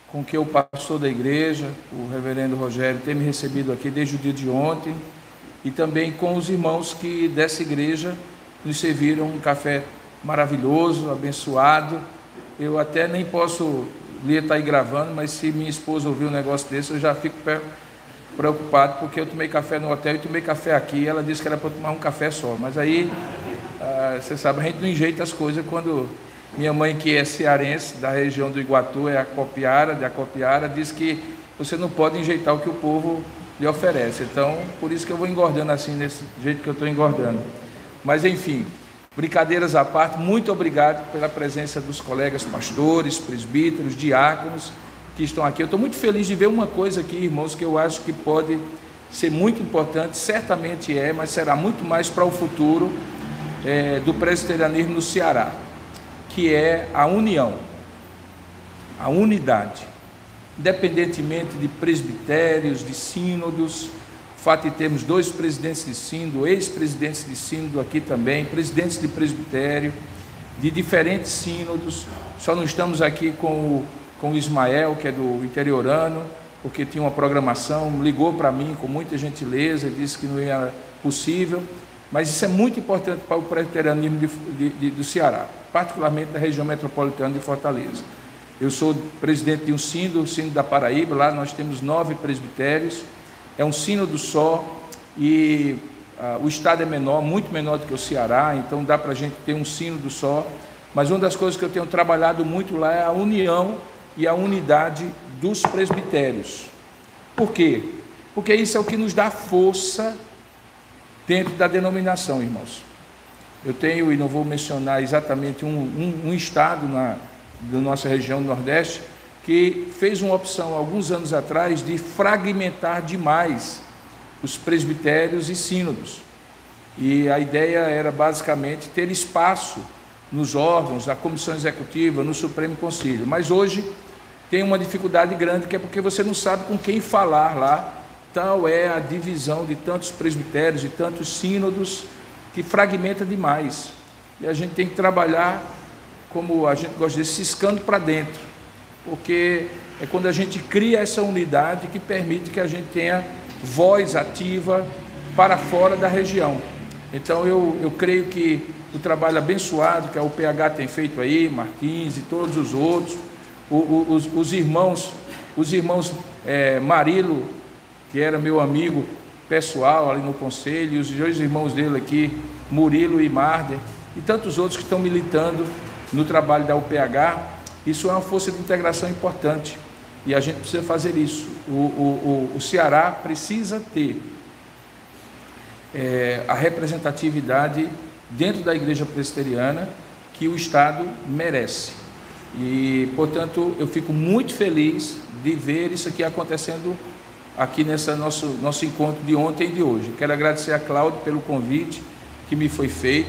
com que o pastor da igreja, o reverendo Rogério, tem me recebido aqui desde o dia de ontem, e também com os irmãos que dessa igreja nos serviram um café maravilhoso, abençoado. Eu até nem posso estar aí gravando, mas se minha esposa ouvir um negócio desse, eu já fico preocupado, porque eu tomei café no hotel e tomei café aqui, ela disse que era para tomar um café só, mas aí, você sabe, a gente não enjeita as coisas quando... Minha mãe, que é cearense, da região do Iguatu, é de Acopiara, diz que você não pode enjeitar o que o povo lhe oferece. Então, por isso que eu vou engordando assim, desse jeito que eu estou engordando. Mas, enfim, brincadeiras à parte, muito obrigado pela presença dos colegas pastores, presbíteros, diáconos que estão aqui. Eu estou muito feliz de ver uma coisa aqui, irmãos, que eu acho que pode ser muito importante, certamente é, mas será muito mais para o futuro do presbiterianismo no Ceará, que é a união, a unidade, independentemente de presbitérios, de sínodos. O fato de termos 2 presidentes de sínodo, ex-presidentes de sínodo aqui também, presidentes de presbitério, de diferentes sínodos. Só não estamos aqui com o Ismael, que é do interiorano, porque tinha uma programação, ligou para mim com muita gentileza, disse que não era possível, mas isso é muito importante para o presbiterianismo do Ceará, particularmente da região metropolitana de Fortaleza. Eu sou presidente de um sínodo, o sínodo da Paraíba. Lá nós temos 9 presbitérios, é um sínodo só, e o estado é menor, muito menor do que o Ceará, então dá para a gente ter um sínodo só, mas uma das coisas que eu tenho trabalhado muito lá é a união e a unidade dos presbitérios. Por quê? Porque isso é o que nos dá força dentro da denominação, irmãos. Eu tenho, e não vou mencionar exatamente um estado da nossa região do Nordeste, que fez uma opção, alguns anos atrás, de fragmentar demais os presbitérios e sínodos. E a ideia era, basicamente, ter espaço nos órgãos, da comissão executiva, no Supremo Concílio. Mas hoje tem uma dificuldade grande, que é porque você não sabe com quem falar lá. Tal é a divisão de tantos presbitérios e tantos sínodos, que fragmenta demais, e a gente tem que trabalhar, como a gente gosta de dizer, ciscando para dentro, porque é quando a gente cria essa unidade que permite que a gente tenha voz ativa para fora da região. Então eu creio que o trabalho abençoado que a UPH tem feito aí, Martins e todos os outros, os irmãos Marilo, que era meu amigo pessoal ali no conselho, e os 2 irmãos dele aqui, Murilo e Marder, e tantos outros que estão militando no trabalho da UPH. Isso é uma força de integração importante, e a gente precisa fazer isso. O Ceará precisa ter a representatividade dentro da igreja presbiteriana que o Estado merece, e, portanto, eu fico muito feliz de ver isso aqui acontecendo aqui nesse nosso encontro de ontem e de hoje. Quero agradecer a Cláudia pelo convite que me foi feito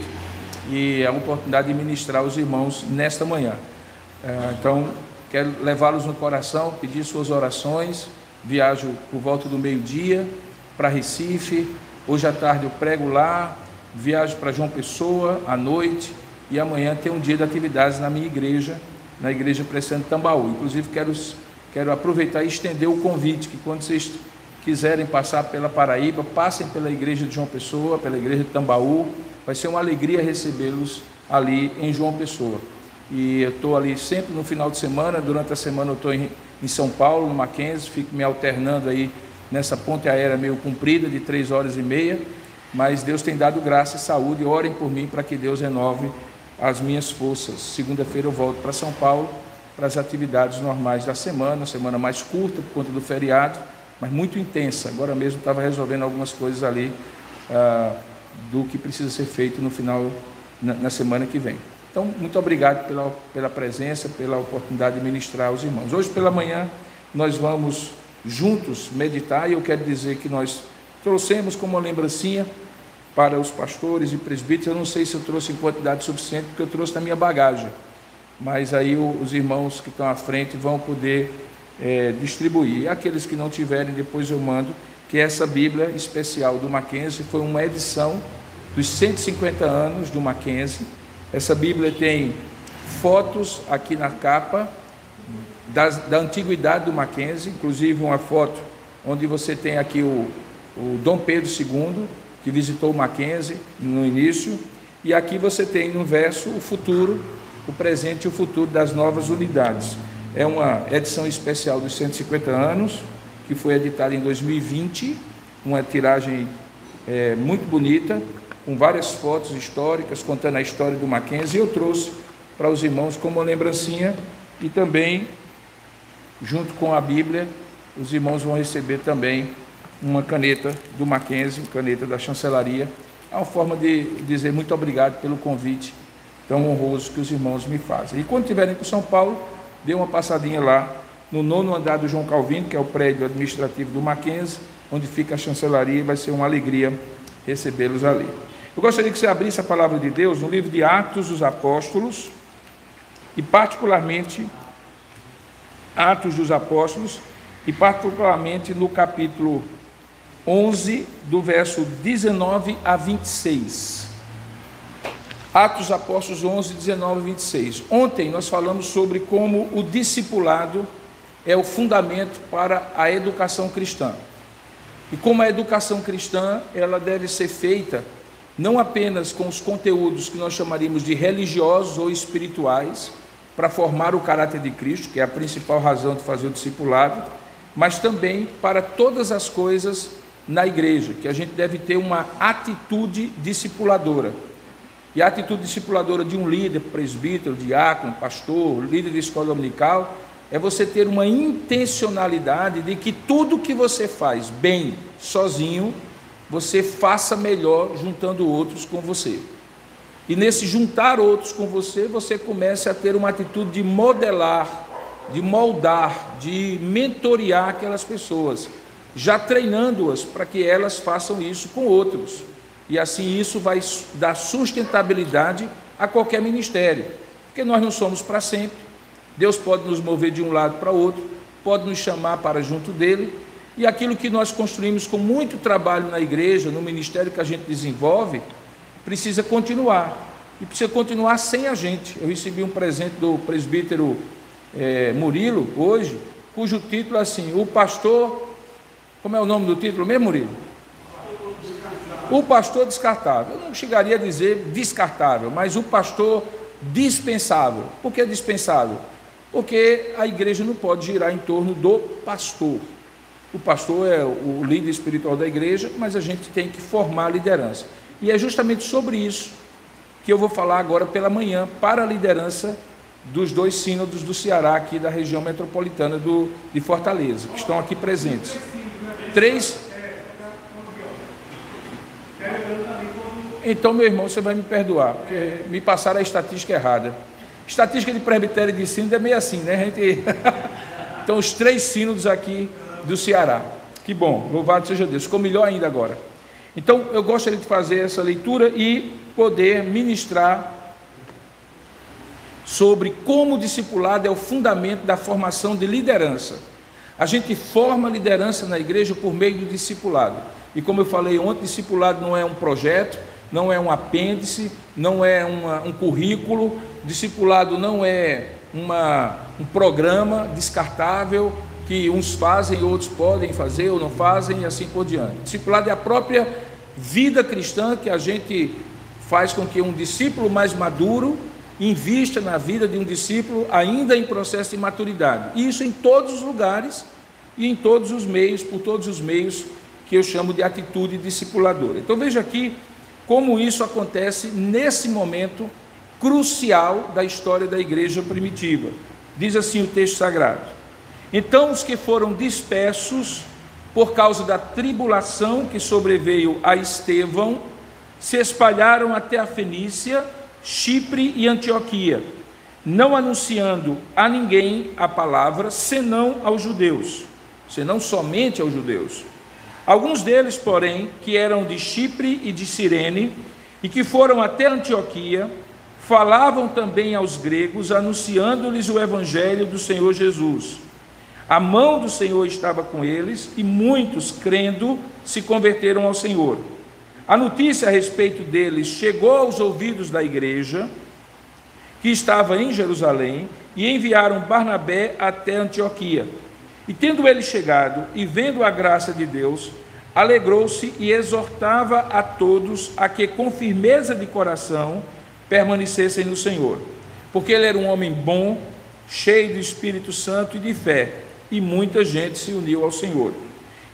e a oportunidade de ministrar aos irmãos nesta manhã. Então, quero levá-los no coração, pedir suas orações. Viajo por volta do meio-dia para Recife. Hoje à tarde eu prego lá, viajo para João Pessoa à noite, e amanhã tem um dia de atividades na minha igreja, na Igreja Presbiteriana de Tambaú. Inclusive, quero aproveitar e estender o convite, que quando vocês quiserem passar pela Paraíba, passem pela igreja de João Pessoa, pela igreja de Tambaú. Vai ser uma alegria recebê-los ali em João Pessoa. E eu estou ali sempre no final de semana. Durante a semana eu estou em São Paulo, no Mackenzie, fico me alternando aí nessa ponte aérea meio comprida, de 3h30, mas Deus tem dado graça e saúde. Orem por mim para que Deus renove as minhas forças. Segunda-feira eu volto para São Paulo, para as atividades normais da semana mais curta por conta do feriado, mas muito intensa. Agora mesmo estava resolvendo algumas coisas ali do que precisa ser feito no final, na semana que vem. Então, muito obrigado pela presença, pela oportunidade de ministrar aos irmãos. Hoje pela manhã nós vamos juntos meditar, e eu quero dizer que nós trouxemos como uma lembrancinha para os pastores e presbíteros. Eu não sei se eu trouxe em quantidade suficiente, porque eu trouxe na minha bagagem, mas aí os irmãos que estão à frente vão poder distribuir. Aqueles que não tiverem, depois eu mando, que essa Bíblia especial do Mackenzie foi uma edição dos 150 anos do Mackenzie. Essa Bíblia tem fotos aqui na capa, da antiguidade do Mackenzie, inclusive uma foto onde você tem aqui o Dom Pedro II, que visitou o Mackenzie no início, e aqui você tem no verso o futuro, o presente e o futuro das novas unidades. É uma edição especial dos 150 anos, que foi editada em 2020, uma tiragem muito bonita, com várias fotos históricas, contando a história do Mackenzie, e eu trouxe para os irmãos como uma lembrancinha, e também, junto com a Bíblia, os irmãos vão receber também uma caneta do Mackenzie, caneta da chancelaria. É uma forma de dizer muito obrigado pelo convite tão honroso que os irmãos me fazem. E quando estiverem por São Paulo, dê uma passadinha lá no 9º andar do João Calvino, que é o prédio administrativo do Mackenzie, onde fica a chancelaria, e vai ser uma alegria recebê-los ali. Eu gostaria que você abrisse a palavra de Deus no livro de Atos dos Apóstolos, e particularmente Atos dos Apóstolos, e particularmente no capítulo 11, do verso 19 a 26. Atos dos Apóstolos 11, 19 a 26. Ontem nós falamos sobre como o discipulado é o fundamento para a educação cristã. E como a educação cristã, ela deve ser feita não apenas com os conteúdos que nós chamaríamos de religiosos ou espirituais, para formar o caráter de Cristo, que é a principal razão de fazer o discipulado, mas também para todas as coisas na igreja, que a gente deve ter uma atitude discipuladora. E a atitude discipuladora de um líder, presbítero, diácono, pastor, líder de escola dominical, é você ter uma intencionalidade de que tudo que você faz bem sozinho, você faça melhor juntando outros com você. E nesse juntar outros com você, você começa a ter uma atitude de modelar, de moldar, de mentorear aquelas pessoas, já treinando-as para que elas façam isso com outros. E assim isso vai dar sustentabilidade a qualquer ministério, porque nós não somos para sempre. Deus pode nos mover de um lado para o outro, pode nos chamar para junto dele, e aquilo que nós construímos com muito trabalho na igreja, no ministério que a gente desenvolve, precisa continuar, e precisa continuar sem a gente. Eu recebi um presente do presbítero Murilo, hoje, cujo título é assim, o pastor, como é o nome do título mesmo, Murilo? O pastor descartável. Eu não chegaria a dizer descartável, mas o pastor dispensável. Por que dispensável? Porque a igreja não pode girar em torno do pastor. O pastor é o líder espiritual da igreja, mas a gente tem que formar a liderança. E é justamente sobre isso que eu vou falar agora pela manhã, para a liderança dos 2 sínodos do Ceará, aqui da região metropolitana de Fortaleza, que estão aqui presentes. 3. Então, meu irmão, você vai me perdoar, porque me passaram a estatística errada. Estatística de presbitério e de sínodo é meio assim, né? A gente... Então, os 3 sínodos aqui do Ceará. Que bom, louvado seja Deus. Ficou melhor ainda agora. Então, eu gostaria de fazer essa leitura e poder ministrar sobre como o discipulado é o fundamento da formação de liderança. A gente forma liderança na igreja por meio do discipulado. E como eu falei ontem, discipulado não é um projeto, não é um apêndice, não é um currículo, discipulado não é um programa descartável que uns fazem e outros podem fazer ou não fazem e assim por diante. Discipulado é a própria vida cristã que a gente faz com que um discípulo mais maduro invista na vida de um discípulo ainda em processo de maturidade. E isso em todos os lugares e em todos os meios, por todos os meios que eu chamo de atitude discipuladora. Então veja aqui como isso acontece nesse momento crucial da história da igreja primitiva. Diz assim o texto sagrado: então os que foram dispersos por causa da tribulação que sobreveio a Estevão se espalharam até a Fenícia, Chipre e Antioquia, não anunciando a ninguém a palavra, senão aos judeus, senão somente aos judeus. Alguns deles, porém, que eram de Chipre e de Cirene, e que foram até Antioquia, falavam também aos gregos, anunciando-lhes o evangelho do Senhor Jesus. A mão do Senhor estava com eles, e muitos, crendo, se converteram ao Senhor. A notícia a respeito deles chegou aos ouvidos da igreja, que estava em Jerusalém, e enviaram Barnabé até Antioquia. E tendo ele chegado e vendo a graça de Deus, alegrou-se e exortava a todos a que com firmeza de coração permanecessem no Senhor, porque ele era um homem bom, cheio do Espírito Santo e de fé, e muita gente se uniu ao Senhor.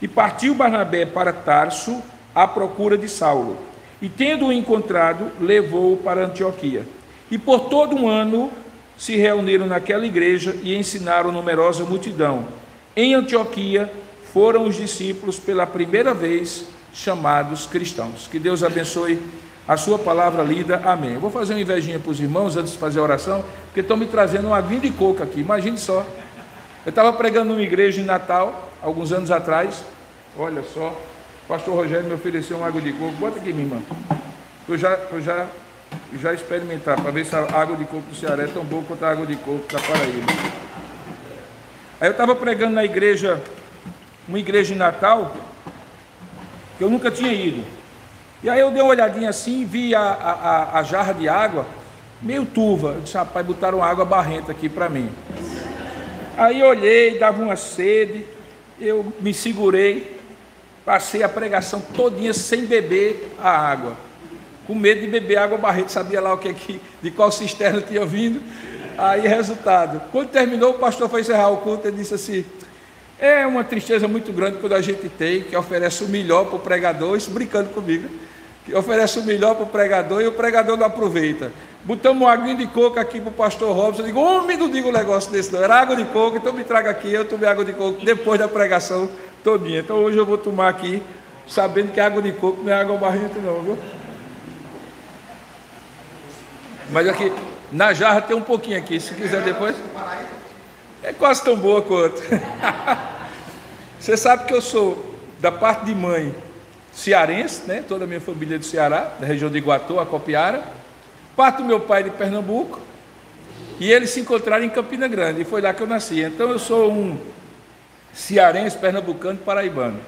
E partiu Barnabé para Tarso à procura de Saulo, e tendo-o encontrado, levou-o para Antioquia. E por todo um ano se reuniram naquela igreja e ensinaram numerosa multidão. Em Antioquia foram os discípulos pela primeira vez chamados cristãos. Que Deus abençoe a sua palavra lida. Amém. Eu vou fazer uma invejinha para os irmãos antes de fazer a oração, porque estão me trazendo uma aguinha de coco aqui. Imagine só. Eu estava pregando numa igreja em Natal, alguns anos atrás. Olha só, o pastor Rogério me ofereceu uma água de coco. Bota aqui, minha irmã. Eu já experimentar, para ver se a água de coco do Ceará é tão boa quanto a água de coco da Paraíba. Aí eu estava pregando na igreja, uma igreja em Natal, que eu nunca tinha ido. E aí eu dei uma olhadinha assim, vi a jarra de água, meio turva. Eu disse, rapaz, botaram água barrenta aqui para mim. Aí eu olhei, dava uma sede, eu me segurei, passei a pregação todinha sem beber a água, com medo de beber água barrenta, sabia lá de qual cisterna tinha vindo. Aí, resultado, quando terminou, o pastor foi encerrar o culto e disse assim, é uma tristeza muito grande quando a gente tem, que oferece o melhor para o pregador, isso brincando comigo, que oferece o melhor para o pregador e o pregador não aproveita. Botamos uma aguinha de coco aqui para o pastor Robson, eu digo, homem, não digo um negócio desse não, era água de coco, então me traga aqui, eu tomei água de coco depois da pregação todinha. Então hoje eu vou tomar aqui, sabendo que água de coco não é água barrenta não, viu? Mas aqui, na jarra tem um pouquinho aqui, se quiser depois. É quase tão boa quanto. Você sabe que eu sou, da parte de mãe, cearense, né? Toda a minha família é do Ceará, da região de Iguatu, Acopiara. Parte do meu pai de Pernambuco. E eles se encontraram em Campina Grande, e foi lá que eu nasci. Então eu sou um cearense, pernambucano e paraibano.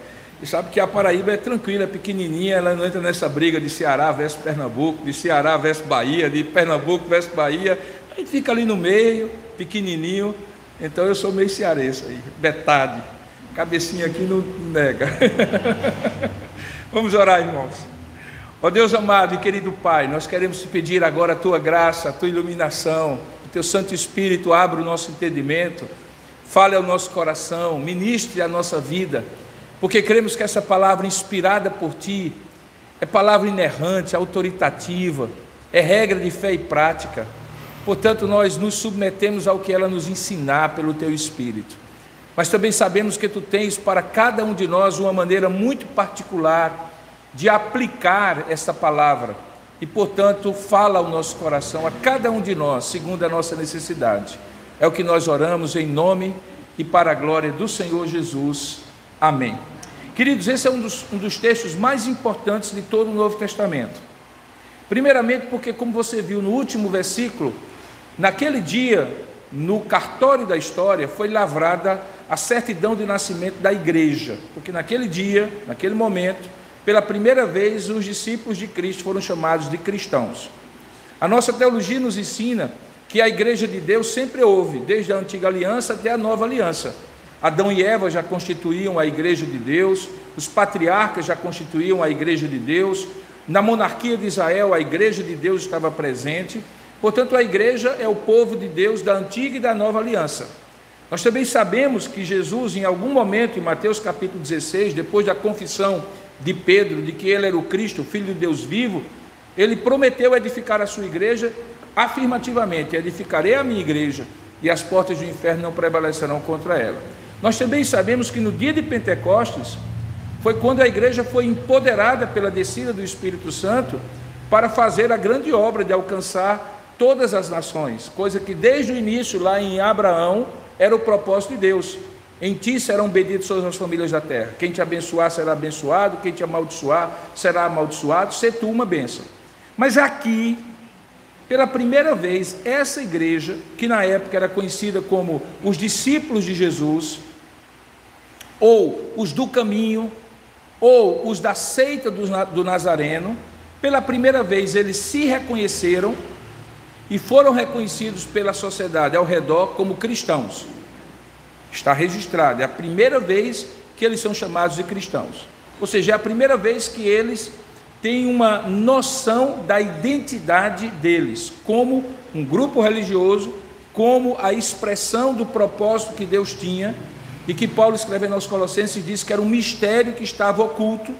E sabe que a Paraíba é tranquila, é pequenininha, ela não entra nessa briga de Ceará versus Pernambuco, de Ceará versus Bahia, de Pernambuco versus Bahia. A gente fica ali no meio, pequenininho. Então eu sou meio cearense aí, metade. Cabecinha aqui não nega. Vamos orar, irmãos. Ó Deus amado e querido Pai, nós queremos te pedir agora a tua graça, a tua iluminação, o teu Santo Espírito abra o nosso entendimento, fale ao nosso coração, ministre a nossa vida, porque cremos que essa palavra inspirada por Ti é palavra inerrante, autoritativa, é regra de fé e prática. Portanto, nós nos submetemos ao que ela nos ensinar pelo Teu Espírito. Mas também sabemos que Tu tens para cada um de nós uma maneira muito particular de aplicar essa palavra. E, portanto, fala ao nosso coração, a cada um de nós, segundo a nossa necessidade. É o que nós oramos em nome e para a glória do Senhor Jesus. Amém. Queridos, esse é um dos textos mais importantes de todo o Novo Testamento. Primeiramente porque, como você viu no último versículo, naquele dia, no cartório da história, foi lavrada a certidão de nascimento da igreja. Porque naquele dia, naquele momento, pela primeira vez, os discípulos de Cristo foram chamados de cristãos. A nossa teologia nos ensina que a igreja de Deus sempre houve, desde a antiga aliança até a nova aliança. Adão e Eva já constituíam a igreja de Deus, os patriarcas já constituíam a igreja de Deus, na monarquia de Israel a igreja de Deus estava presente. Portanto, a igreja é o povo de Deus da antiga e da nova aliança. Nós também sabemos que Jesus, em algum momento, em Mateus capítulo 16, depois da confissão de Pedro, de que ele era o Cristo, o Filho de Deus vivo, ele prometeu edificar a sua igreja afirmativamente: edificarei a minha igreja e as portas do inferno não prevalecerão contra ela. Nós também sabemos que no dia de Pentecostes foi quando a igreja foi empoderada pela descida do Espírito Santo para fazer a grande obra de alcançar todas as nações, coisa que desde o início lá em Abraão era o propósito de Deus. Em ti serão benditas todas as famílias da terra, quem te abençoar será abençoado, quem te amaldiçoar será amaldiçoado, ser tu uma bênção. Mas aqui, pela primeira vez, essa igreja, que na época era conhecida como os discípulos de Jesus, ou os do caminho, ou os da seita do Nazareno, pela primeira vez eles se reconheceram e foram reconhecidos pela sociedade ao redor como cristãos. Está registrado, é a primeira vez que eles são chamados de cristãos. Ou seja, é a primeira vez que eles têm uma noção da identidade deles, como um grupo religioso, como a expressão do propósito que Deus tinha, e que Paulo, escrevendo aos Colossenses, diz que era um mistério que estava oculto,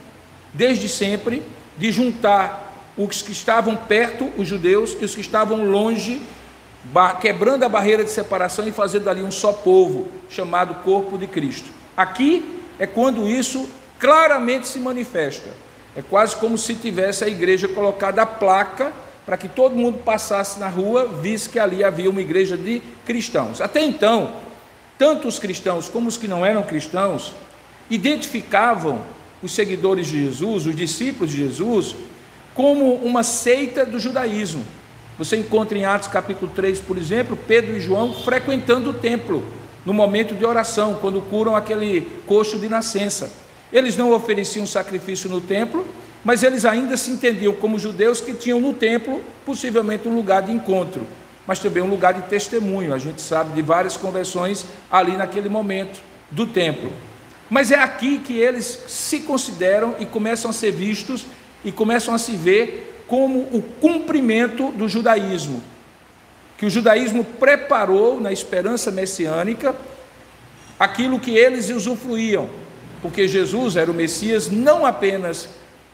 desde sempre, de juntar os que estavam perto, os judeus, e os que estavam longe, quebrando a barreira de separação e fazendo ali um só povo, chamado corpo de Cristo. Aqui é quando isso claramente se manifesta. É quase como se tivesse a igreja colocada a placa para que todo mundo passasse na rua, visse que ali havia uma igreja de cristãos. Até então, tanto os cristãos como os que não eram cristãos identificavam os seguidores de Jesus, os discípulos de Jesus, como uma seita do judaísmo. Você encontra em Atos capítulo 3, por exemplo, Pedro e João frequentando o templo, no momento de oração, quando curam aquele coxo de nascença. Eles não ofereciam sacrifício no templo, mas eles ainda se entendiam como judeus que tinham no templo, possivelmente um lugar de encontro, mas também um lugar de testemunho. A gente sabe de várias conversões ali naquele momento do templo. Mas é aqui que eles se consideram e começam a ser vistos e começam a se ver como o cumprimento do judaísmo, que o judaísmo preparou na esperança messiânica aquilo que eles usufruíam, porque Jesus era o Messias não apenas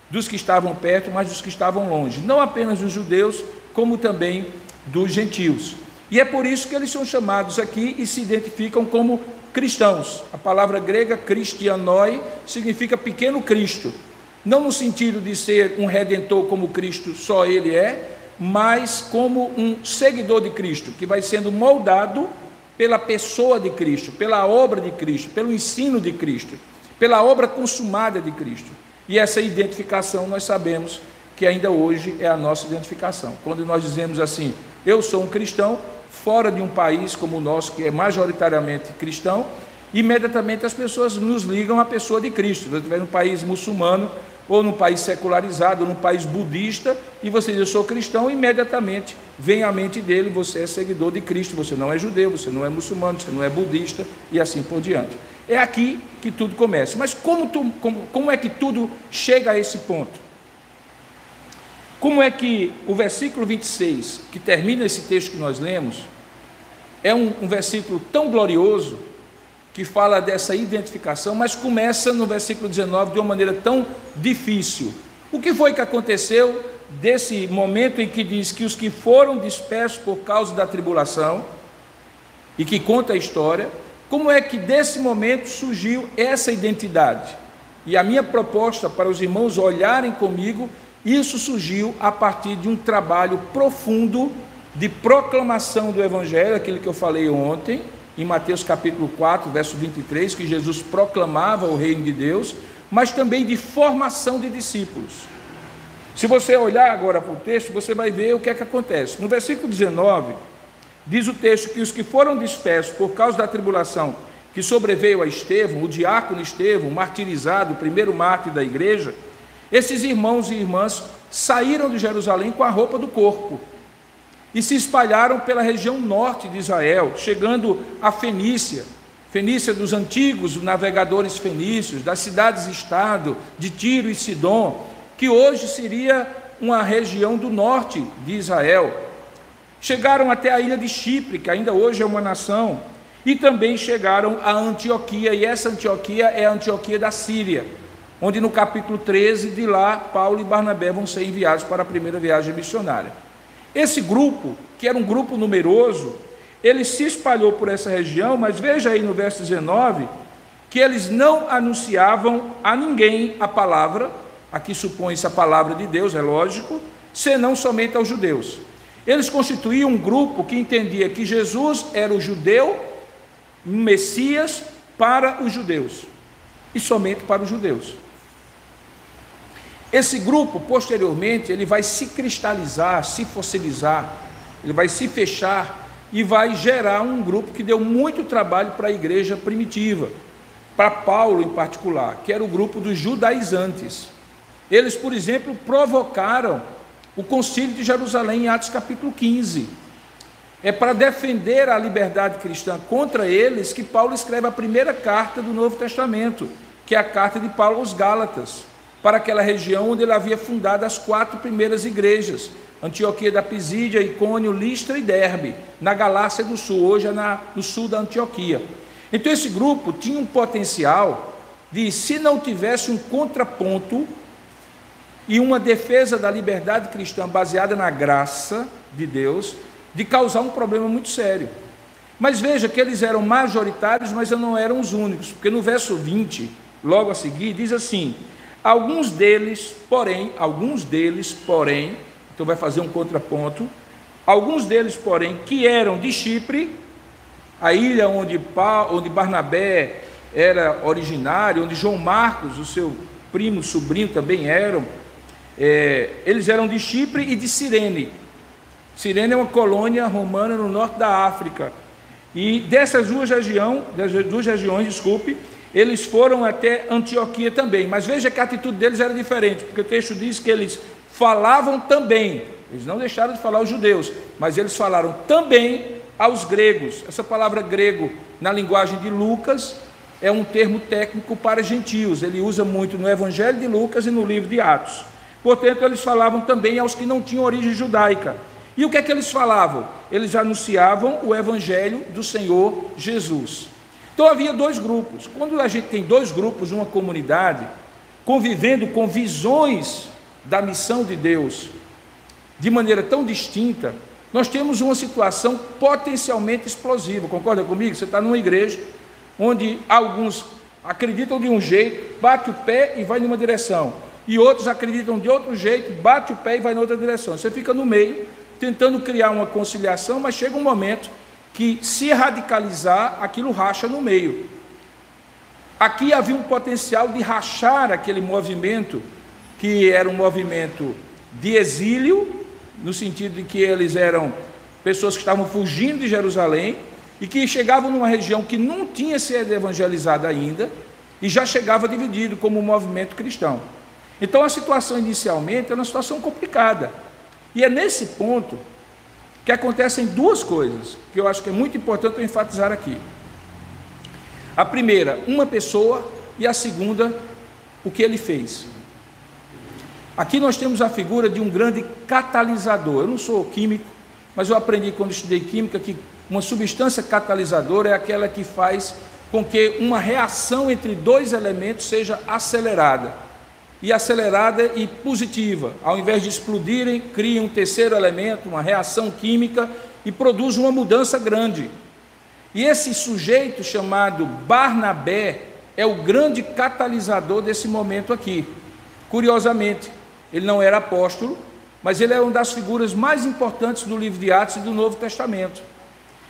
dos que estavam perto, mas dos que estavam longe, não apenas dos judeus, como também dos gentios. E é por isso que eles são chamados aqui e se identificam como cristãos. A palavra grega Christianoi significa pequeno Cristo, não no sentido de ser um redentor como Cristo só ele é, mas como um seguidor de Cristo, que vai sendo moldado pela pessoa de Cristo, pela obra de Cristo, pelo ensino de Cristo, pela obra consumada de Cristo. E essa identificação nós sabemos que ainda hoje é a nossa identificação. Quando nós dizemos assim, eu sou um cristão, fora de um país como o nosso, que é majoritariamente cristão, imediatamente as pessoas nos ligam à pessoa de Cristo. Se você estiver num país muçulmano, ou num país secularizado, ou num país budista, e você diz, eu sou cristão, imediatamente vem à mente dele, você é seguidor de Cristo, você não é judeu, você não é muçulmano, você não é budista, e assim por diante. É aqui que tudo começa. Mas como é que tudo chega a esse ponto? Como é que o versículo 26, que termina esse texto que nós lemos, é um versículo tão glorioso, que fala dessa identificação, mas começa no versículo 19 de uma maneira tão difícil. O que foi que aconteceu desse momento em que diz que os que foram dispersos por causa da tribulação, e que conta a história, como é que desse momento surgiu essa identidade? E a minha proposta para os irmãos olharem comigo, isso surgiu a partir de um trabalho profundo de proclamação do Evangelho, aquilo que eu falei ontem, em Mateus capítulo 4, verso 23, que Jesus proclamava o reino de Deus, mas também de formação de discípulos. Se você olhar agora para o texto, você vai ver o que é que acontece. No versículo 19, diz o texto que os que foram dispersos por causa da tribulação que sobreveio a Estevão, o diácono Estevão, martirizado, o primeiro mártir da igreja, esses irmãos e irmãs saíram de Jerusalém com a roupa do corpo e se espalharam pela região norte de Israel, chegando a Fenícia dos antigos navegadores fenícios, das cidades-estado de Tiro e Sidom, que hoje seria uma região do norte de Israel. Chegaram até a ilha de Chipre, que ainda hoje é uma nação, e também chegaram a Antioquia, e essa Antioquia é a Antioquia da Síria, onde no capítulo 13, de lá, Paulo e Barnabé vão ser enviados para a primeira viagem missionária. Esse grupo, que era um grupo numeroso, ele se espalhou por essa região, mas veja aí no verso 19, que eles não anunciavam a ninguém a palavra, aqui supõe-se a palavra de Deus, é lógico, senão somente aos judeus. Eles constituíam um grupo que entendia que Jesus era o judeu, um Messias para os judeus, e somente para os judeus. Esse grupo, posteriormente, ele vai se cristalizar, se fossilizar, ele vai se fechar e vai gerar um grupo que deu muito trabalho para a igreja primitiva, para Paulo em particular, que era o grupo dos judaizantes. Eles, por exemplo, provocaram o concílio de Jerusalém em Atos capítulo 15, É para defender a liberdade cristã contra eles que Paulo escreve a primeira carta do Novo Testamento, que é a carta de Paulo aos Gálatas, para aquela região onde ele havia fundado as 4 primeiras igrejas: Antioquia da Pisídia, Icônio, Listra e Derbe, na Galácia do Sul, hoje é no sul da Antioquia. Então esse grupo tinha um potencial de, se não tivesse um contraponto e uma defesa da liberdade cristã baseada na graça de Deus, de causar um problema muito sério. Mas veja que eles eram majoritários, mas não eram os únicos, porque no verso 20, logo a seguir, diz assim: alguns deles, porém, então vai fazer um contraponto, alguns deles, porém, que eram de Chipre, a ilha onde Barnabé era originário, onde João Marcos, o seu primo, sobrinho, também eram, eles eram de Chipre e de Cirene. Cirene é uma colônia romana no norte da África. E dessas duas regiões, eles foram até Antioquia também. Mas veja que a atitude deles era diferente, porque o texto diz que eles falavam também. Eles não deixaram de falar aos judeus, mas eles falaram também aos gregos. Essa palavra grego, na linguagem de Lucas, é um termo técnico para gentios. Ele usa muito no Evangelho de Lucas e no livro de Atos. Portanto, eles falavam também aos que não tinham origem judaica. E o que é que eles falavam? Eles anunciavam o Evangelho do Senhor Jesus. Então havia 2 grupos. Quando a gente tem 2 grupos, uma comunidade, convivendo com visões da missão de Deus de maneira tão distinta, nós temos uma situação potencialmente explosiva. Concorda comigo? Você está numa igreja onde alguns acreditam de um jeito, bate o pé e vai numa direção, e outros acreditam de outro jeito, bate o pé e vai em outra direção. Você fica no meio, tentando criar uma conciliação, mas chega um momento que, se radicalizar, aquilo racha no meio. Aqui havia um potencial de rachar aquele movimento, que era um movimento de exílio, no sentido de que eles eram pessoas que estavam fugindo de Jerusalém e que chegavam numa região que não tinha sido evangelizada ainda e já chegava dividido como um movimento cristão. Então a situação inicialmente era uma situação complicada. E é nesse ponto que acontecem 2 coisas, que eu acho que é muito importante eu enfatizar aqui. A primeira, uma pessoa, e a segunda, o que ele fez. Aqui nós temos a figura de um grande catalisador. Eu não sou químico, mas eu aprendi quando estudei química que uma substância catalisadora é aquela que faz com que uma reação entre 2 elementos seja acelerada. E acelerada e positiva. Ao invés de explodirem, cria um terceiro elemento, uma reação química, e produz uma mudança grande. E esse sujeito chamado Barnabé é o grande catalisador desse momento aqui. Curiosamente, ele não era apóstolo, mas ele é uma das figuras mais importantes do livro de Atos e do Novo Testamento.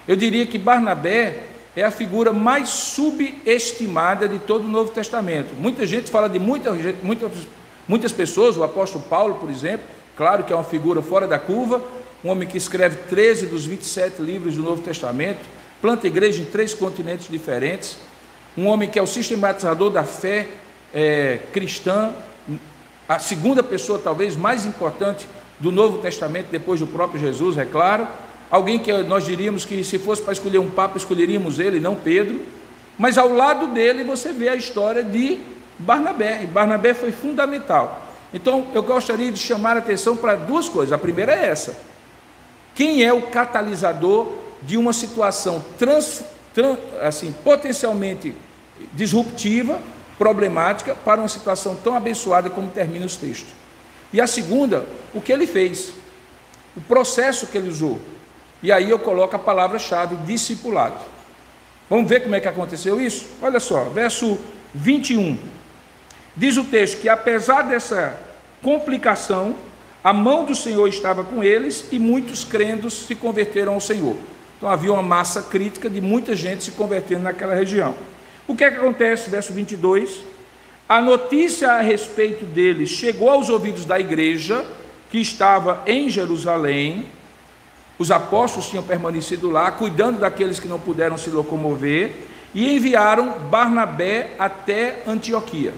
Eu diria que Barnabé é a figura mais subestimada de todo o Novo Testamento. Muita gente fala de muitas pessoas, o apóstolo Paulo, por exemplo, claro que é uma figura fora da curva, um homem que escreve 13 dos 27 livros do Novo Testamento, planta igreja em 3 continentes diferentes, um homem que é o sistematizador da fé cristã, a segunda pessoa talvez mais importante do Novo Testamento, depois do próprio Jesus, é claro. Alguém que nós diríamos que, se fosse para escolher um papa, escolheríamos ele, não Pedro. Mas ao lado dele você vê a história de Barnabé. E Barnabé foi fundamental. Então eu gostaria de chamar a atenção para 2 coisas. A primeira é essa: quem é o catalisador de uma situação potencialmente disruptiva, problemática, para uma situação tão abençoada como termina os textos. E a segunda, o que ele fez, o processo que ele usou. E aí eu coloco a palavra-chave, discipulado. Vamos ver como é que aconteceu isso? Olha só, verso 21. Diz o texto que, apesar dessa complicação, a mão do Senhor estava com eles e muitos crentes se converteram ao Senhor. Então havia uma massa crítica de muita gente se convertendo naquela região. O que é que acontece? Verso 22. A notícia a respeito deles chegou aos ouvidos da igreja que estava em Jerusalém. Os apóstolos tinham permanecido lá, cuidando daqueles que não puderam se locomover, e enviaram Barnabé até Antioquia.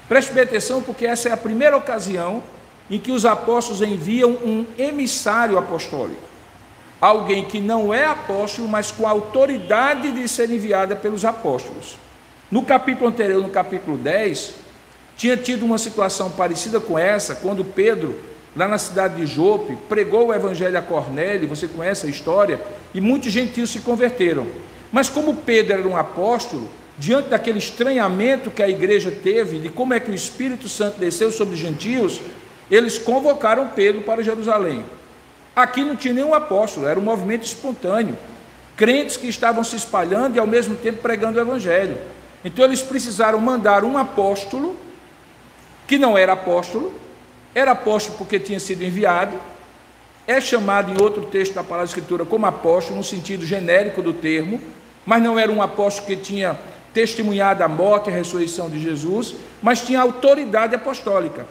Preste bem atenção, porque essa é a primeira ocasião em que os apóstolos enviam um emissário apostólico. alguém que não é apóstolo, mas com a autoridade de ser enviada pelos apóstolos. No capítulo anterior, no capítulo 10, tinha tido uma situação parecida com essa, quando Pedro, lá na cidade de Jope, pregou o evangelho a Cornélio, você conhece a história, e muitos gentios se converteram. Mas como Pedro era um apóstolo, diante daquele estranhamento que a igreja teve, de como é que o Espírito Santo desceu sobre os gentios, eles convocaram Pedro para Jerusalém. Aqui não tinha nenhum apóstolo, era um movimento espontâneo, crentes que estavam se espalhando e ao mesmo tempo pregando o evangelho. Então eles precisaram mandar um apóstolo, que não era apóstolo porque tinha sido enviado, é chamado em outro texto da palavra da Escritura como apóstolo, no sentido genérico do termo, mas não era um apóstolo que tinha testemunhado a morte e a ressurreição de Jesus, mas tinha autoridade apostólica.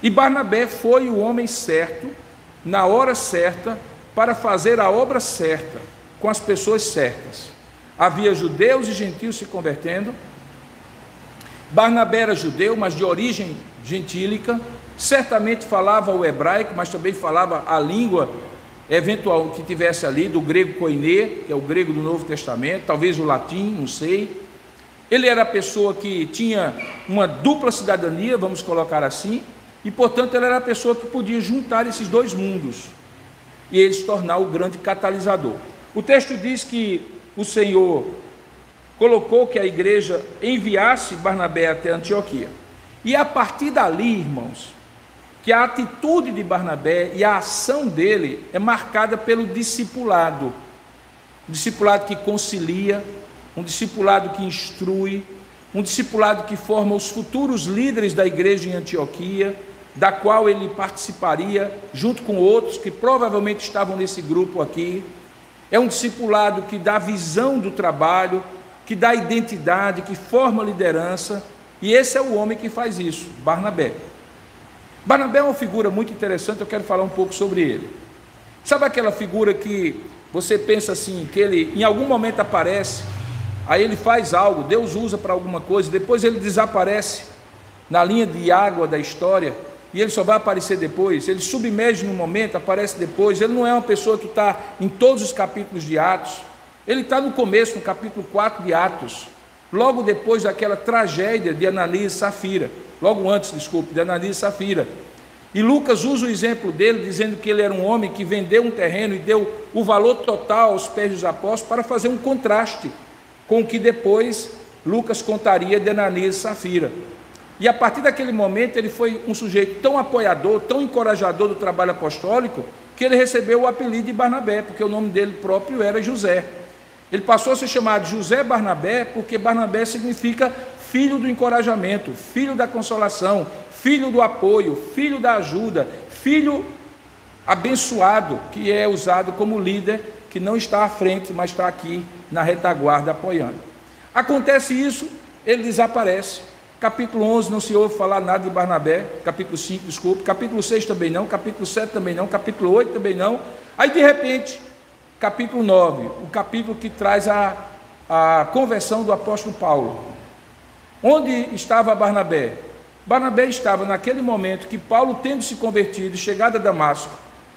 E Barnabé foi o homem certo, na hora certa, para fazer a obra certa, com as pessoas certas. Havia judeus e gentios se convertendo. Barnabé era judeu, mas de origem gentílica, certamente falava o hebraico, mas também falava a língua eventual que tivesse ali, do grego koiné, que é o grego do Novo Testamento, talvez o latim, não sei. Ele era a pessoa que tinha uma dupla cidadania, vamos colocar assim, e portanto ele era a pessoa que podia juntar esses dois mundos e ele se tornar o grande catalisador. O texto diz que o Senhor colocou que a igreja enviasse Barnabé até Antioquia. E a partir dali, irmãos, que a atitude de Barnabé e a ação dele é marcada pelo discipulado. Um discipulado que concilia, um discipulado que instrui, um discipulado que forma os futuros líderes da igreja em Antioquia, da qual ele participaria junto com outros que provavelmente estavam nesse grupo aqui. É um discipulado que dá visão do trabalho, que dá identidade, que forma liderança, e esse é o homem que faz isso, Barnabé. Barnabé é uma figura muito interessante, eu quero falar um pouco sobre ele. Sabe aquela figura que você pensa assim, que ele em algum momento aparece, aí ele faz algo, Deus usa para alguma coisa, depois ele desaparece na linha de água da história, e ele só vai aparecer depois, ele submerge no momento, aparece depois, ele não é uma pessoa que está em todos os capítulos de Atos, ele está no começo, no capítulo 4 de Atos, logo depois daquela tragédia de Ananias e Safira, logo antes, de Ananias e Safira. E Lucas usa o exemplo dele, dizendo que ele era um homem que vendeu um terreno e deu o valor total aos pés dos apóstolos para fazer um contraste com o que depois Lucas contaria de Ananias e Safira. E a partir daquele momento ele foi um sujeito tão apoiador, tão encorajador do trabalho apostólico, que ele recebeu o apelido de Barnabé, porque o nome dele próprio era José. Ele passou a ser chamado José Barnabé, porque Barnabé significa filho do encorajamento, filho da consolação, filho do apoio, filho da ajuda, filho abençoado, que é usado como líder, que não está à frente, mas está aqui na retaguarda apoiando. Acontece isso, ele desaparece. Capítulo 11 não se ouve falar nada de Barnabé, capítulo 5, desculpe, capítulo 6 também não, capítulo 7 também não, capítulo 8 também não. Aí de repente, capítulo 9, o capítulo que traz a conversão do apóstolo Paulo. Onde estava Barnabé? Barnabé estava naquele momento que Paulo, tendo se convertido e chegado a Damasco,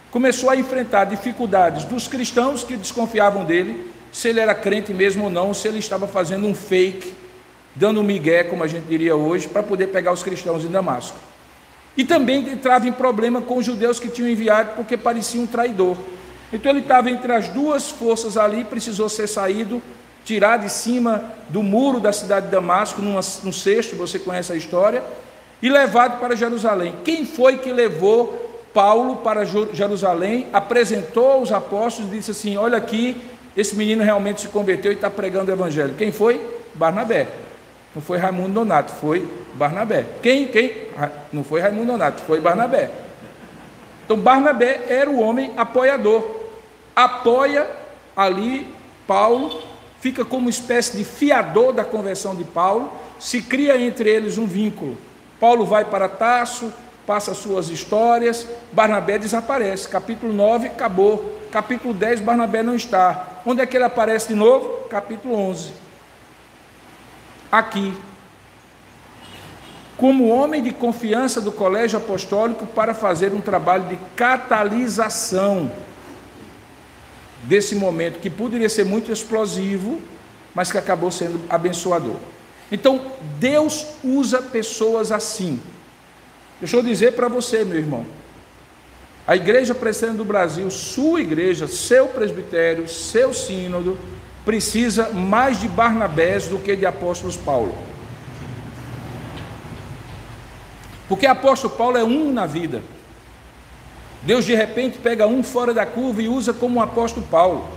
começou a enfrentar dificuldades dos cristãos que desconfiavam dele, se ele era crente mesmo ou não, se ele estava fazendo um fake, dando um migué, como a gente diria hoje, para poder pegar os cristãos em Damasco. E também entrava em problema com os judeus que tinham enviado, porque parecia um traidor. Então ele estava entre as duas forças ali, precisou ser saído, tirado de cima do muro da cidade de Damasco, num cesto, você conhece a história, e levado para Jerusalém. Quem foi que levou Paulo para Jerusalém, apresentou aos apóstolos e disse assim: olha aqui, esse menino realmente se converteu e está pregando o evangelho. Quem foi? Barnabé. Não foi Raimundo Nonato, foi Barnabé. Quem? Não foi Raimundo Nonato, foi Barnabé. Então Barnabé era o homem apoiador. Apoia ali Paulo, fica como uma espécie de fiador da conversão de Paulo, se cria entre eles um vínculo. Paulo vai para Tarso, passa suas histórias, Barnabé desaparece. Capítulo 9, acabou. Capítulo 10, Barnabé não está. Onde é que ele aparece de novo? Capítulo 11. Aqui. Como homem de confiança do colégio apostólico para fazer um trabalho de catalisação. desse momento que poderia ser muito explosivo, mas que acabou sendo abençoador. Então, Deus usa pessoas assim. Deixa eu dizer para você, meu irmão, a Igreja Presbiteriana do Brasil, sua igreja, seu presbitério, seu sínodo, precisa mais de Barnabés do que de apóstolos Paulo. Porque apóstolo Paulo é um na vida. Deus de repente pega um fora da curva e usa como um apóstolo Paulo.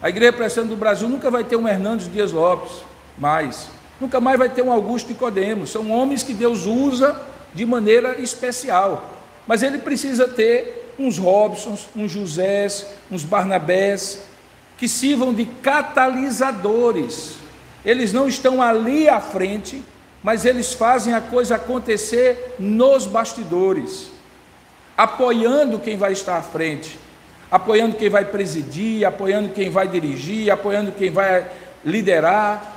A Igreja Presbiteriana do Brasil nunca vai ter um Hernandes Dias Lopes, mais. Nunca mais vai ter um Augusto Nicodemos. São homens que Deus usa de maneira especial. Mas ele precisa ter uns Robsons, uns Josés, uns Barnabés, que sirvam de catalisadores. Eles não estão ali à frente, mas eles fazem a coisa acontecer nos bastidores, apoiando quem vai estar à frente, apoiando quem vai presidir, apoiando quem vai dirigir, apoiando quem vai liderar.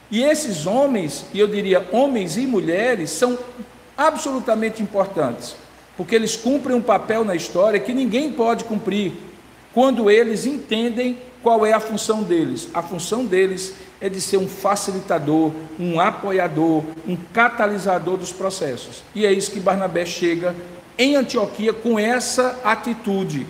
E esses homens, e eu diria homens e mulheres, são absolutamente importantes, porque eles cumprem um papel na história que ninguém pode cumprir, quando eles entendem qual é a função deles. A função deles é de ser um facilitador, um apoiador, um catalisador dos processos. E é isso que Barnabé chega em Antioquia com essa atitude.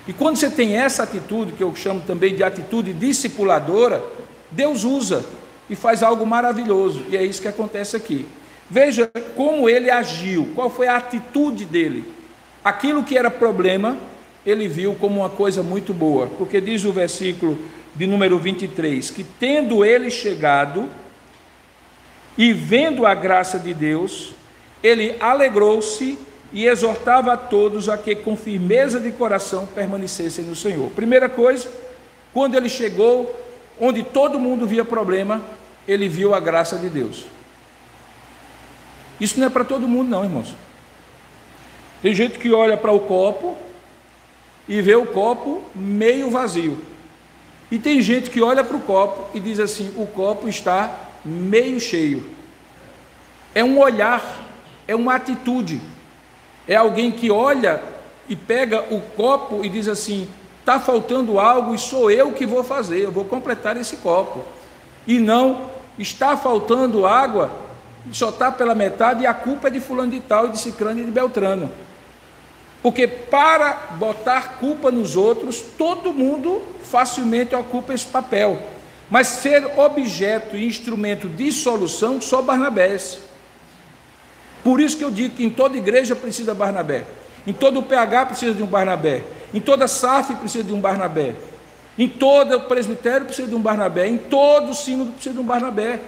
E quando você tem essa atitude, que eu chamo também de atitude discipuladora, Deus usa e faz algo maravilhoso. E é isso que acontece aqui. Veja como ele agiu, qual foi a atitude dele. Aquilo que era problema, ele viu como uma coisa muito boa, porque diz o versículo de número 23, que tendo ele chegado e vendo a graça de Deus, ele alegrou-se e exortava a todos a que com firmeza de coração permanecessem no Senhor. Primeira coisa, quando ele chegou, onde todo mundo via problema, ele viu a graça de Deus. Isso não é para todo mundo não, irmãos. Tem gente que olha para o copo e vê o copo meio vazio. E tem gente que olha para o copo e diz assim, o copo está meio cheio. É um olhar, é uma atitude. É alguém que olha e pega o copo e diz assim, está faltando algo e sou eu que vou fazer, eu vou completar esse copo. E não, está faltando água, só está pela metade e a culpa é de fulano de tal, e de ciclano e de beltrano. Porque para botar culpa nos outros, todo mundo facilmente ocupa esse papel. Mas ser objeto e instrumento de solução, só Barnabés. Por isso que eu digo que em toda igreja precisa de Barnabé. Em todo o PH precisa de um Barnabé. Em toda SAF precisa de um Barnabé. Em todo o presbitério precisa de um Barnabé. Em todo o sínodo precisa de um Barnabé.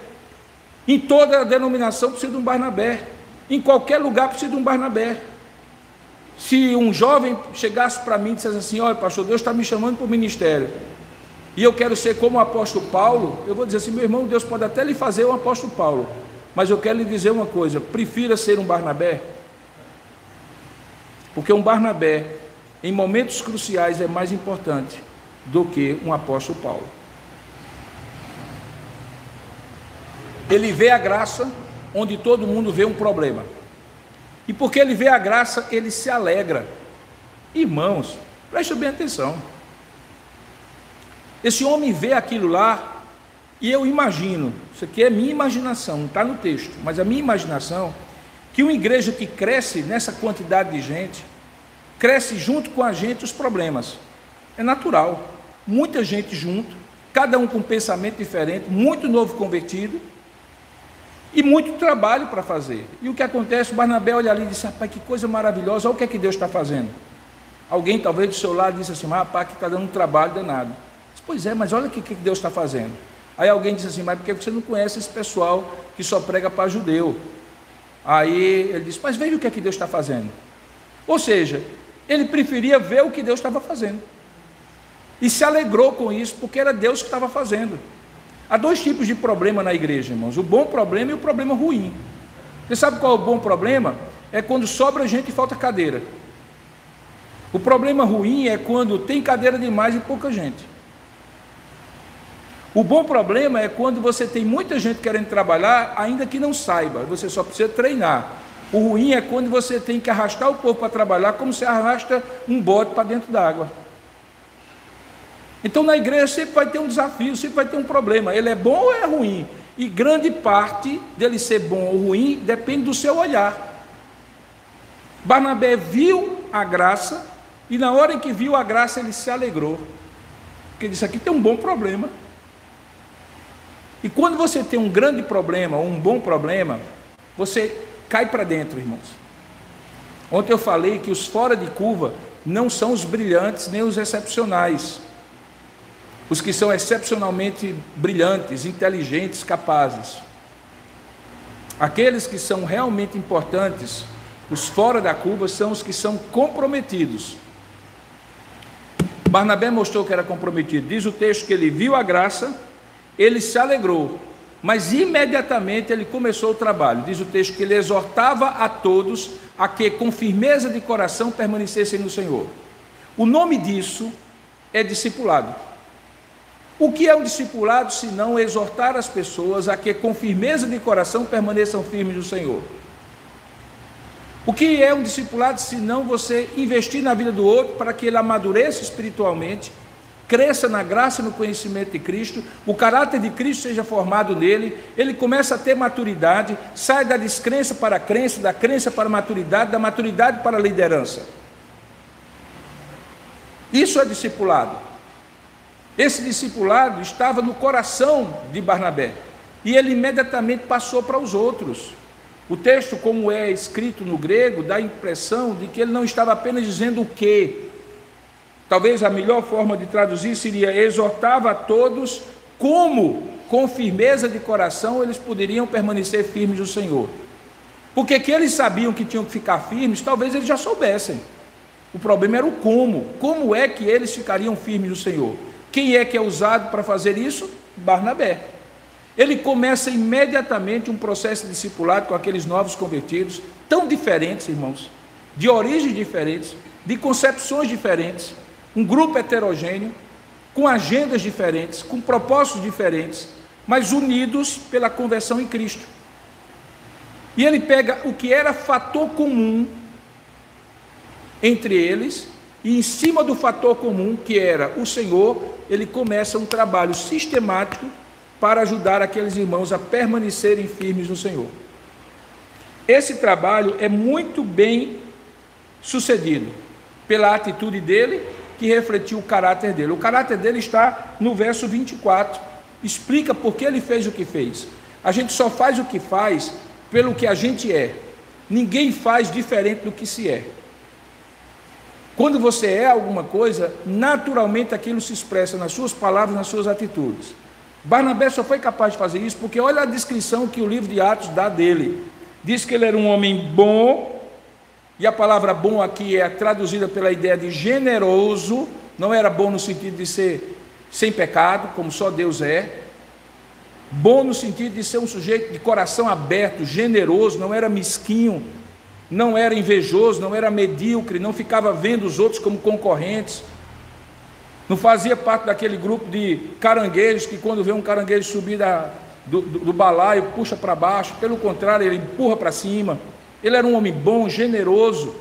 Em toda a denominação precisa de um Barnabé. Em qualquer lugar precisa de um Barnabé. Se um jovem chegasse para mim e dissesse assim, olha pastor, Deus está me chamando para o ministério, e eu quero ser como o apóstolo Paulo, eu vou dizer assim, meu irmão, Deus pode até lhe fazer um apóstolo Paulo, mas eu quero lhe dizer uma coisa, prefira ser um Barnabé, porque um Barnabé, em momentos cruciais, é mais importante do que um apóstolo Paulo. Ele vê a graça onde todo mundo vê um problema. E porque ele vê a graça, ele se alegra. Irmãos, preste bem atenção. Esse homem vê aquilo lá, e eu imagino, isso aqui é minha imaginação, não está no texto, mas a minha imaginação, que uma igreja que cresce nessa quantidade de gente, cresce junto com a gente os problemas. É natural. Muita gente junto, cada um com um pensamento diferente, muito novo convertido, e muito trabalho para fazer. E o que acontece? O Barnabé olha ali e diz, rapaz, que coisa maravilhosa, olha o que é que Deus está fazendo. Alguém talvez do seu lado disse assim, rapaz, que está dando um trabalho danado. Diz, pois é, mas olha o que Deus está fazendo. Aí alguém disse assim, mas porque você não conhece esse pessoal que só prega para judeu. Aí ele disse, mas veja o que é que Deus está fazendo. Ou seja, ele preferia ver o que Deus estava fazendo. E se alegrou com isso, porque era Deus que estava fazendo. Há dois tipos de problema na igreja, irmãos, o bom problema e o problema ruim. Você sabe qual é o bom problema? É quando sobra gente e falta cadeira. O problema ruim é quando tem cadeira demais e pouca gente. O bom problema é quando você tem muita gente querendo trabalhar, ainda que não saiba, você só precisa treinar. O ruim é quando você tem que arrastar o povo para trabalhar, como se arrasta um bote para dentro d'água. Então na igreja sempre vai ter um desafio, sempre vai ter um problema. Ele é bom ou é ruim? E grande parte dele ser bom ou ruim depende do seu olhar. Barnabé viu a graça, e na hora em que viu a graça ele se alegrou. Porque ele disse, aqui tem um bom problema. E quando você tem um grande problema, ou um bom problema, você cai para dentro, irmãos. Ontem eu falei que os fora de curva não são os brilhantes nem os excepcionais. Os que são excepcionalmente brilhantes, inteligentes, capazes. Aqueles que são realmente importantes, os fora da curva, são os que são comprometidos. Barnabé mostrou que era comprometido. Diz o texto que ele viu a graça, ele se alegrou, mas imediatamente ele começou o trabalho. Diz o texto que ele exortava a todos a que com firmeza de coração permanecessem no Senhor. O nome disso é discipulado. O que é um discipulado se não exortar as pessoas a que com firmeza de coração permaneçam firmes no Senhor? O que é um discipulado se não você investir na vida do outro para que ele amadureça espiritualmente, cresça na graça e no conhecimento de Cristo, o caráter de Cristo seja formado nele, ele começa a ter maturidade, sai da descrença para a crença, da crença para a maturidade, da maturidade para a liderança. Isso é discipulado. Esse discipulado estava no coração de Barnabé, e ele imediatamente passou para os outros. O texto, como é escrito no grego, dá a impressão de que ele não estava apenas dizendo o quê. Talvez a melhor forma de traduzir seria: exortava a todos como, com firmeza de coração, eles poderiam permanecer firmes no Senhor. Porque que eles sabiam que tinham que ficar firmes, talvez eles já soubessem. O problema era o como. Como é que eles ficariam firmes no Senhor? Quem é que é usado para fazer isso? Barnabé. Ele começa imediatamente um processo de discipulado com aqueles novos convertidos, tão diferentes, irmãos, de origens diferentes, de concepções diferentes, um grupo heterogêneo, com agendas diferentes, com propósitos diferentes, mas unidos pela conversão em Cristo. E ele pega o que era fator comum entre eles, e em cima do fator comum, que era o Senhor, ele começa um trabalho sistemático para ajudar aqueles irmãos a permanecerem firmes no Senhor. Esse trabalho é muito bem sucedido pela atitude dele, que refletiu o caráter dele. O caráter dele está no verso 24, explica por que ele fez o que fez. A gente só faz o que faz pelo que a gente é, ninguém faz diferente do que se é. Quando você é alguma coisa, naturalmente aquilo se expressa nas suas palavras, nas suas atitudes. Barnabé só foi capaz de fazer isso porque olha a descrição que o livro de Atos dá dele. Diz que ele era um homem bom, e a palavra bom aqui é traduzida pela ideia de generoso, não era bom no sentido de ser sem pecado, como só Deus é. Bom no sentido de ser um sujeito de coração aberto, generoso, não era mesquinho, não era invejoso, não era medíocre, não ficava vendo os outros como concorrentes, não fazia parte daquele grupo de caranguejos que quando vê um caranguejo subir do balaio, puxa para baixo. Pelo contrário, ele empurra para cima. Ele era um homem bom, generoso.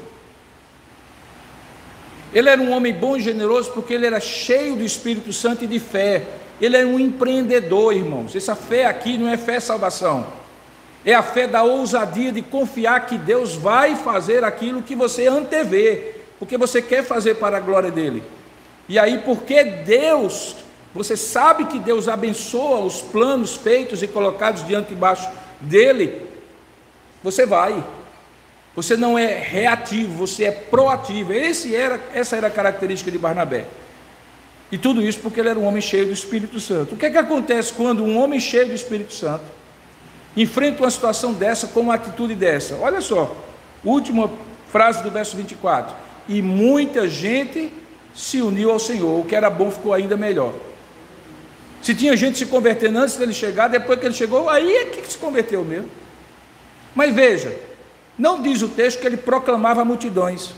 Ele era um homem bom e generoso porque ele era cheio do Espírito Santo e de fé. Ele era um empreendedor, irmãos. Essa fé aqui não é fé salvação. É a fé da ousadia de confiar que Deus vai fazer aquilo que você antevê, porque você quer fazer para a glória dele. E aí, porque Deus, você sabe que Deus abençoa os planos feitos e colocados diante e debaixo dele, você vai. Você não é reativo, você é proativo. Essa era a característica de Barnabé. E tudo isso porque ele era um homem cheio do Espírito Santo. O que é que acontece quando um homem cheio do Espírito Santo enfrenta uma situação dessa com uma atitude dessa? Olha só, última frase do verso 24. E muita gente se uniu ao Senhor. O que era bom ficou ainda melhor. Se tinha gente se convertendo antes dele chegar, depois que ele chegou, aí é que se converteu mesmo. Mas veja, não diz o texto que ele proclamava multidões.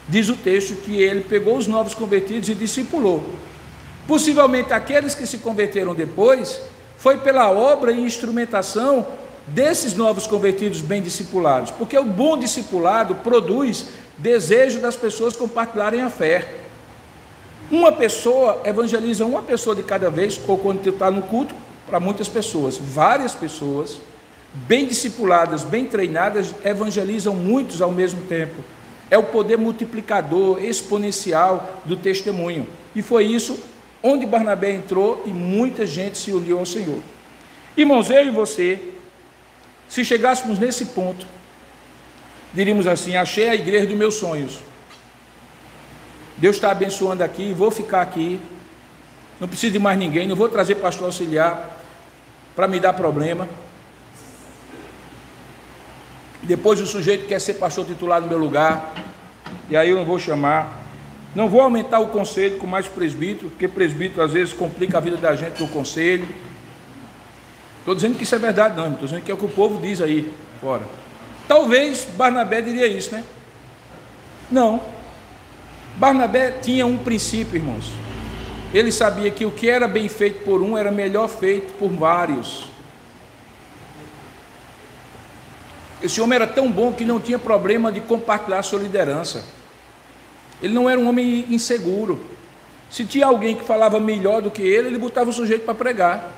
Diz o texto que ele pegou os novos convertidos e discipulou. Possivelmente aqueles que se converteram depois, foi pela obra e instrumentação desses novos convertidos bem discipulados, porque o bom discipulado produz desejo das pessoas compartilharem a fé. Uma pessoa evangeliza uma pessoa de cada vez, ou quando tu está no culto, para muitas pessoas. Várias pessoas, bem discipuladas, bem treinadas, evangelizam muitos ao mesmo tempo. É o poder multiplicador, exponencial do testemunho. E foi isso onde Barnabé entrou e muita gente se uniu ao Senhor. Irmãos, eu e você, se chegássemos nesse ponto, diríamos assim: achei a igreja dos meus sonhos. Deus está abençoando aqui, vou ficar aqui, não preciso de mais ninguém, não vou trazer pastor auxiliar para me dar problema. Depois o sujeito quer ser pastor titular no meu lugar, e aí eu não vou chamar. Não vou aumentar o conselho com mais presbítero, porque presbítero às vezes complica a vida da gente no conselho. Estou dizendo que isso é verdade, não, estou dizendo que é o que o povo diz aí fora. Talvez Barnabé diria isso, né? Não. Barnabé tinha um princípio, irmãos. Ele sabia que o que era bem feito por um era melhor feito por vários. Esse homem era tão bom que não tinha problema de compartilhar sua liderança. Ele não era um homem inseguro. Se tinha alguém que falava melhor do que ele botava o sujeito para pregar.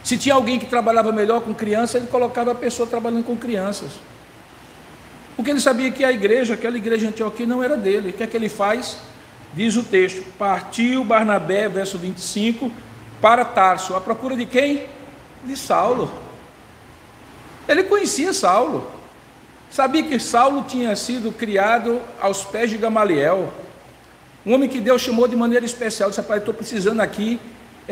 Se tinha alguém que trabalhava melhor com crianças, ele colocava a pessoa trabalhando com crianças. Porque ele sabia que a igreja, aquela igreja de Antioquia, não era dele. O que é que ele faz? Diz o texto: partiu Barnabé, verso 25, para Tarso. À procura de quem? De Saulo. Ele conhecia Saulo. Sabia que Saulo tinha sido criado aos pés de Gamaliel. Um homem que Deus chamou de maneira especial. Disse: rapaz, estou precisando aqui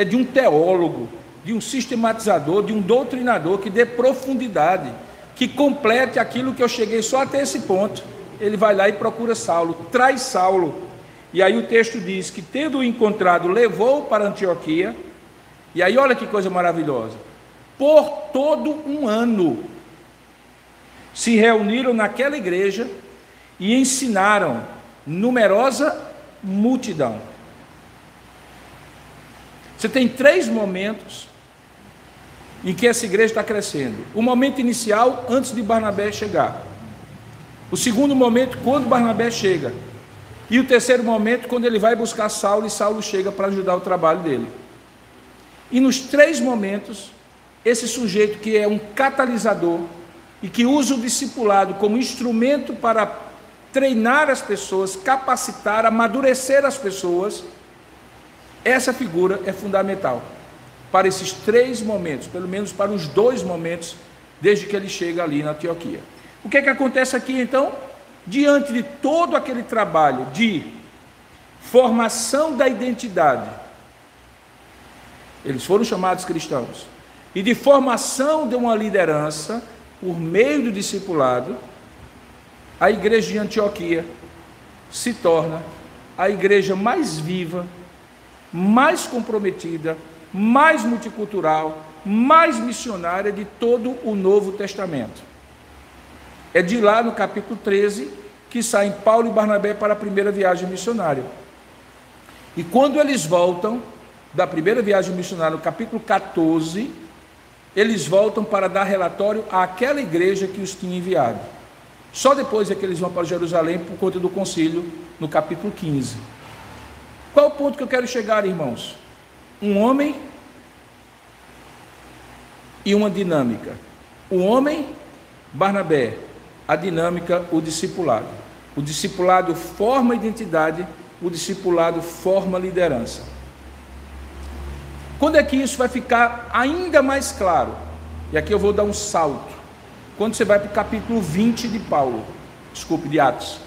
de um teólogo, de um sistematizador, de um doutrinador que dê profundidade, que complete aquilo que eu cheguei só até esse ponto. Ele vai lá e procura Saulo, traz Saulo. E aí o texto diz que, tendo-o encontrado, levou-o para Antioquia. E aí olha que coisa maravilhosa. Por todo um ano se reuniram naquela igreja e ensinaram numerosa multidão. Você tem 3 momentos em que essa igreja está crescendo. O momento inicial, antes de Barnabé chegar. O segundo momento, quando Barnabé chega. E o terceiro momento, quando ele vai buscar Saulo e Saulo chega para ajudar o trabalho dele. E nos 3 momentos, esse sujeito que é um catalisador e que usa o discipulado como instrumento para treinar as pessoas, capacitar, amadurecer as pessoas, essa figura é fundamental para esses 3 momentos, pelo menos para os 2 momentos, desde que ele chega ali na Antioquia. O que é que acontece aqui então? Diante de todo aquele trabalho de formação da identidade, eles foram chamados cristãos, e de formação de uma liderança, por meio do discipulado, a igreja de Antioquia se torna a igreja mais viva, mais comprometida, mais multicultural, mais missionária de todo o Novo Testamento. É de lá, no capítulo 13, que saem Paulo e Barnabé para a primeira viagem missionária. E quando eles voltam da primeira viagem missionária, no capítulo 14, eles voltam para dar relatório àquela igreja que os tinha enviado. Só depois é que eles vão para Jerusalém por conta do concílio, no capítulo 15. Qual o ponto que eu quero chegar, irmãos? Um homem e uma dinâmica. O homem, Barnabé; a dinâmica, o discipulado. O discipulado forma identidade, o discipulado forma liderança. Quando é que isso vai ficar ainda mais claro? E aqui eu vou dar um salto. Quando você vai para o capítulo 20 de Atos,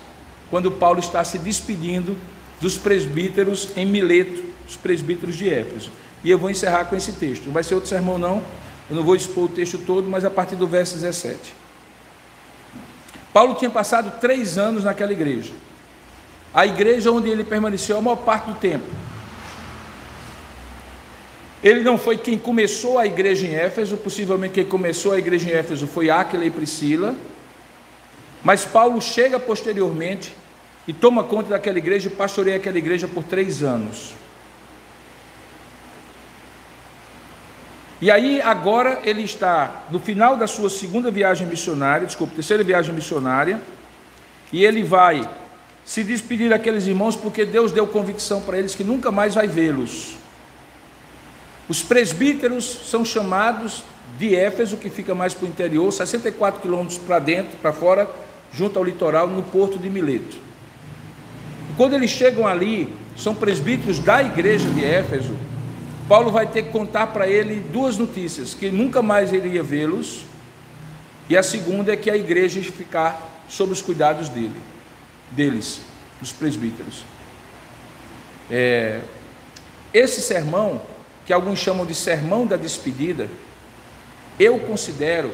quando Paulo está se despedindo dos presbíteros em Mileto, os presbíteros de Éfeso. E eu vou encerrar com esse texto. Não vai ser outro sermão não, eu não vou expor o texto todo, mas a partir do verso 17. Paulo tinha passado 3 anos naquela igreja. A igreja onde ele permaneceu a maior parte do tempo. Ele não foi quem começou a igreja em Éfeso, possivelmente quem começou a igreja em Éfeso foi Áquila e Priscila, mas Paulo chega posteriormente e toma conta daquela igreja e pastoreia aquela igreja por 3 anos. E aí agora ele está no final da sua terceira viagem missionária, e ele vai se despedir daqueles irmãos, porque Deus deu convicção para eles que nunca mais vai vê-los. Os presbíteros são chamados de Éfeso, que fica mais para o interior, 64 quilômetros para dentro, para fora, junto ao litoral, no porto de Mileto. E quando eles chegam ali, são presbíteros da igreja de Éfeso. Paulo vai ter que contar para ele duas notícias: que nunca mais iria vê-los, e a segunda é que a igreja ia ficar sob os cuidados deles, dos presbíteros. Esse sermão, que alguns chamam de sermão da despedida, eu considero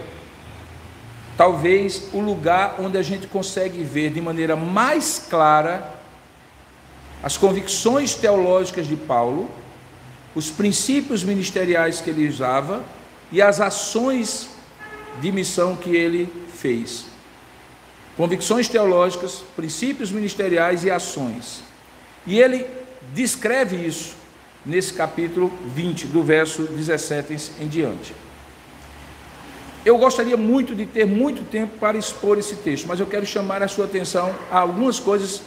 talvez o lugar onde a gente consegue ver de maneira mais clara as convicções teológicas de Paulo, os princípios ministeriais que ele usava e as ações de missão que ele fez. Convicções teológicas, princípios ministeriais e ações. E ele descreve isso nesse capítulo 20, do verso 17 em diante. Eu gostaria muito de ter muito tempo para expor esse texto, mas eu quero chamar a sua atenção a algumas coisas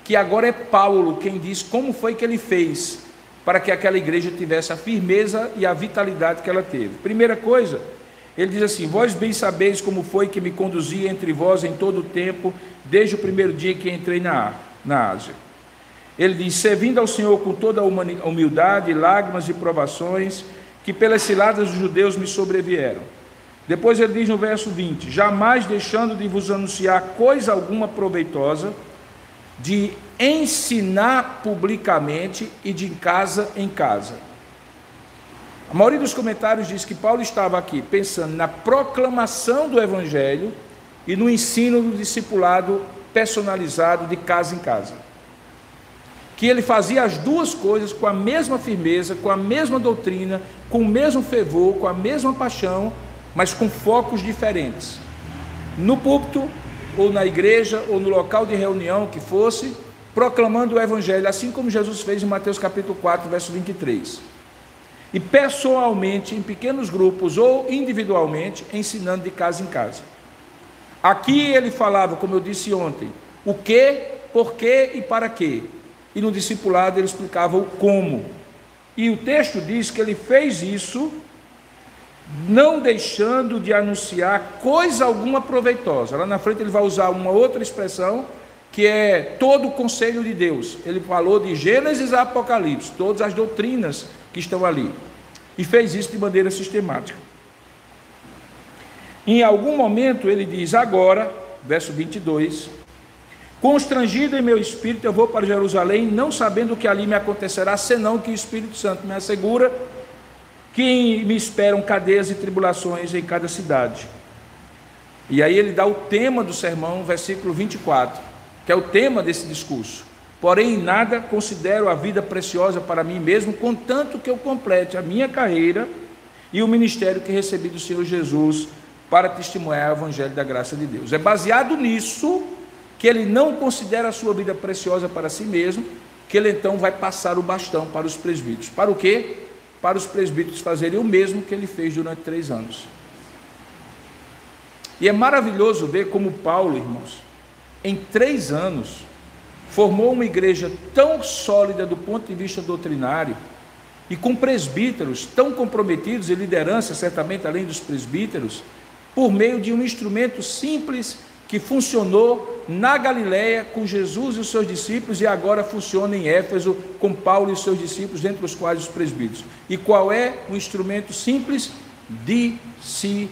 que agora é Paulo quem diz como foi que ele fez para que aquela igreja tivesse a firmeza e a vitalidade que ela teve. Primeira coisa, ele diz assim: vós bem sabeis como foi que me conduzi entre vós em todo o tempo, desde o primeiro dia que entrei na Ásia. Ele diz: servindo ao Senhor com toda a humildade, lágrimas e provações, que pelas ciladas dos judeus me sobrevieram. Depois ele diz no verso 20: jamais deixando de vos anunciar coisa alguma proveitosa, de ensinar publicamente e de casa em casa. A maioria dos comentários diz que Paulo estava aqui pensando na proclamação do Evangelho e no ensino do discipulado personalizado de casa em casa. Que ele fazia as duas coisas com a mesma firmeza, com a mesma doutrina, com o mesmo fervor, com a mesma paixão, mas com focos diferentes. No púlpito, ou na igreja, ou no local de reunião que fosse, proclamando o Evangelho, assim como Jesus fez em Mateus capítulo 4, verso 23. E pessoalmente, em pequenos grupos ou individualmente, ensinando de casa em casa. Aqui ele falava, como eu disse ontem, o que, por quê e para quê. E no discipulado ele explicava o como. E o texto diz que ele fez isso não deixando de anunciar coisa alguma proveitosa. Lá na frente ele vai usar uma outra expressão, que é todo o conselho de Deus. Ele falou de Gênesis a Apocalipse, todas as doutrinas que estão ali. E fez isso de maneira sistemática. Em algum momento ele diz: agora, verso 22, constrangido em meu espírito, eu vou para Jerusalém, não sabendo o que ali me acontecerá, senão que o Espírito Santo me assegura que me esperam cadeias e tribulações em cada cidade. E aí ele dá o tema do sermão, versículo 24, que é o tema desse discurso. Porém, em nada considero a vida preciosa para mim mesmo, contanto que eu complete a minha carreira e o ministério que recebi do Senhor Jesus para testemunhar o Evangelho da graça de Deus. É baseado nisso que ele não considera a sua vida preciosa para si mesmo, que ele então vai passar o bastão para os presbíteros. Para o quê? Para os presbíteros fazerem o mesmo que ele fez durante 3 anos. E é maravilhoso ver como Paulo, irmãos, em 3 anos, formou uma igreja tão sólida do ponto de vista doutrinário, e com presbíteros tão comprometidos, e liderança, certamente além dos presbíteros, por meio de um instrumento simples que funcionou na Galileia com Jesus e os seus discípulos, e agora funciona em Éfeso com Paulo e os seus discípulos, dentre os quais os presbíteros. E qual é o instrumento simples? Discipulado.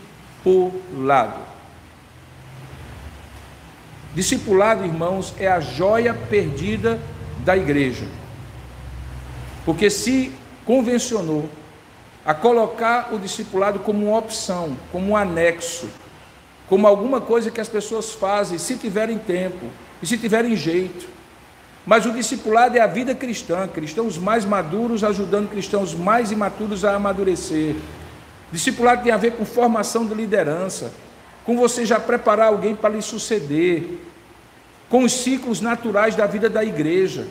Discipulado, irmãos, é a joia perdida da igreja, porque se convencionou a colocar o discipulado como uma opção, como um anexo, como alguma coisa que as pessoas fazem se tiverem tempo e se tiverem jeito. Mas o discipulado é a vida cristã, cristãos mais maduros ajudando cristãos mais imaturos a amadurecer. Discipulado tem a ver com formação de liderança, com você já preparar alguém para lhe suceder, com os ciclos naturais da vida da igreja,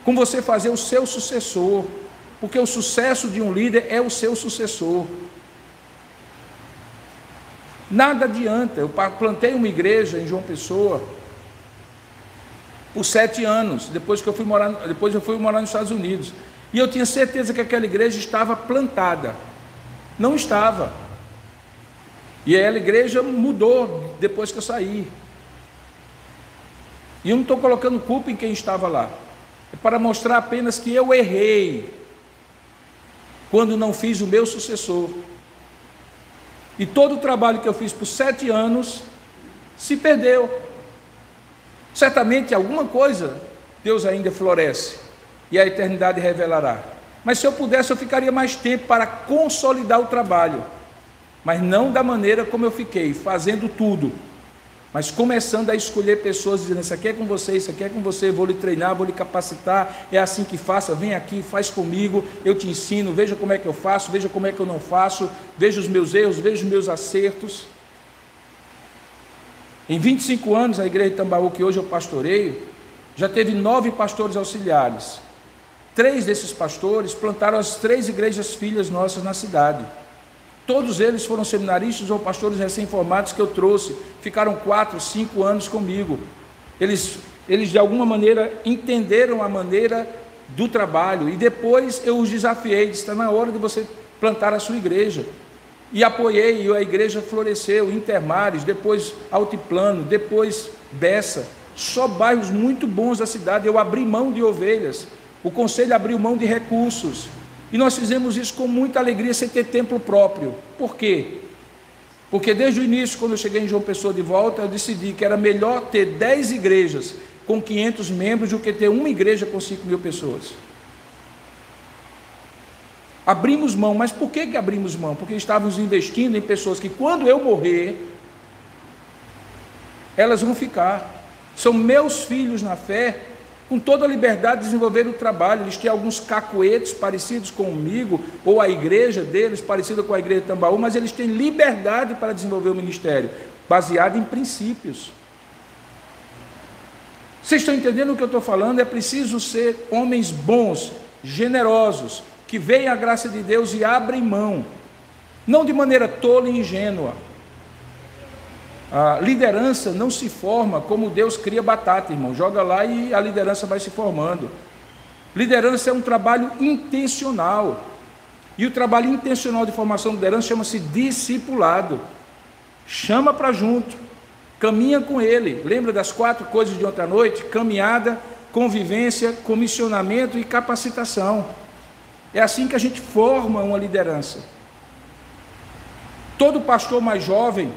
com você fazer o seu sucessor, porque o sucesso de um líder é o seu sucessor. Nada adianta, eu plantei uma igreja em João Pessoa, por 7 anos, depois eu fui morar nos Estados Unidos. E eu tinha certeza que aquela igreja estava plantada. Não estava. E a igreja mudou depois que eu saí. E eu não estou colocando culpa em quem estava lá. É para mostrar apenas que eu errei quando não fiz o meu sucessor. E todo o trabalho que eu fiz por 7 anos se perdeu. Certamente alguma coisa Deus ainda floresce e a eternidade revelará. Mas se eu pudesse, eu ficaria mais tempo para consolidar o trabalho. Mas não da maneira como eu fiquei, fazendo tudo. Mas começando a escolher pessoas, dizendo, isso aqui é com você, isso aqui é com você, vou lhe treinar, vou lhe capacitar, é assim que faça, vem aqui, faz comigo, eu te ensino, veja como é que eu faço, veja como é que eu não faço, veja os meus erros, veja os meus acertos. Em 25 anos, a igreja de Tambaú, que hoje eu pastoreio, já teve 9 pastores auxiliares. 3 desses pastores plantaram as 3 igrejas filhas nossas na cidade. Todos eles foram seminaristas ou pastores recém-formados que eu trouxe. Ficaram 4, 5 anos comigo. Eles de alguma maneira entenderam a maneira do trabalho. E depois eu os desafiei, disse, está na hora de você plantar a sua igreja. E apoiei, e a igreja floresceu, Intermares, depois Altiplano, depois Bessa. Só bairros muito bons da cidade. Eu abri mão de ovelhas. O conselho abriu mão de recursos. E nós fizemos isso com muita alegria, sem ter templo próprio. Por quê? Porque desde o início, quando eu cheguei em João Pessoa de volta, eu decidi que era melhor ter 10 igrejas com 500 membros do que ter uma igreja com 5.000 pessoas. Abrimos mão, mas por que abrimos mão? Porque estávamos investindo em pessoas que quando eu morrer, elas vão ficar. São meus filhos na fé, com toda a liberdade de desenvolver o trabalho. Eles têm alguns cacoetes parecidos comigo, ou a igreja deles parecida com a igreja de Tambaú, mas eles têm liberdade para desenvolver o ministério, baseado em princípios. Vocês estão entendendo o que eu estou falando? É preciso ser homens bons, generosos, que veem a graça de Deus e abrem mão, não de maneira tola e ingênua. A liderança não se forma como Deus cria batata, irmão. Joga lá e a liderança vai se formando. Liderança é um trabalho intencional. E o trabalho intencional de formação de liderança chama-se discipulado. Chama para junto. Caminha com ele. Lembra das 4 coisas de ontem à noite? Caminhada, convivência, comissionamento e capacitação. É assim que a gente forma uma liderança. Todo pastor mais jovem,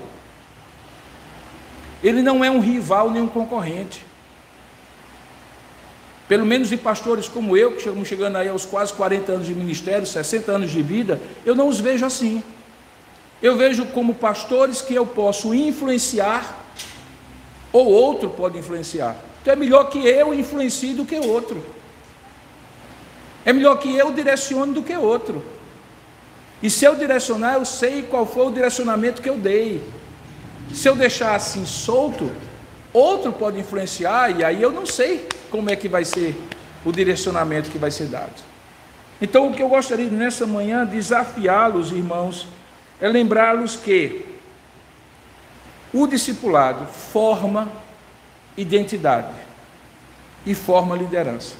ele não é um rival nem um concorrente. Pelo menos de pastores como eu, que estamos chegando aí aos quase 40 anos de ministério, 60 anos de vida, eu não os vejo assim. Eu vejo como pastores que eu posso influenciar, ou outro pode influenciar. Então é melhor que eu influencie do que o outro. É melhor que eu direcione do que outro. E se eu direcionar, eu sei qual foi o direcionamento que eu dei. Se eu deixar assim solto, outro pode influenciar, e aí eu não sei como é que vai ser o direcionamento que vai ser dado. Então o que eu gostaria nessa manhã desafiá-los, irmãos, é lembrá-los que o discipulado forma identidade e forma liderança.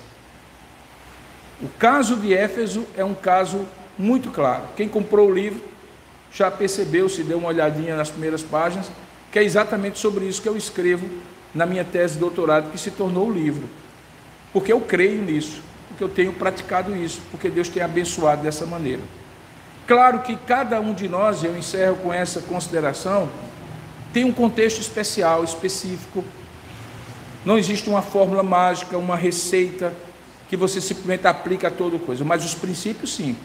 O caso de Éfeso é um caso muito claro. Quem comprou o livro já percebeu, se deu uma olhadinha nas primeiras páginas, que é exatamente sobre isso que eu escrevo na minha tese de doutorado, que se tornou o livro. Porque eu creio nisso, porque eu tenho praticado isso, porque Deus tem abençoado dessa maneira. Claro que cada um de nós, e eu encerro com essa consideração, tem um contexto especial, específico. Não existe uma fórmula mágica, uma receita que você simplesmente aplica a toda coisa, mas os princípios sim.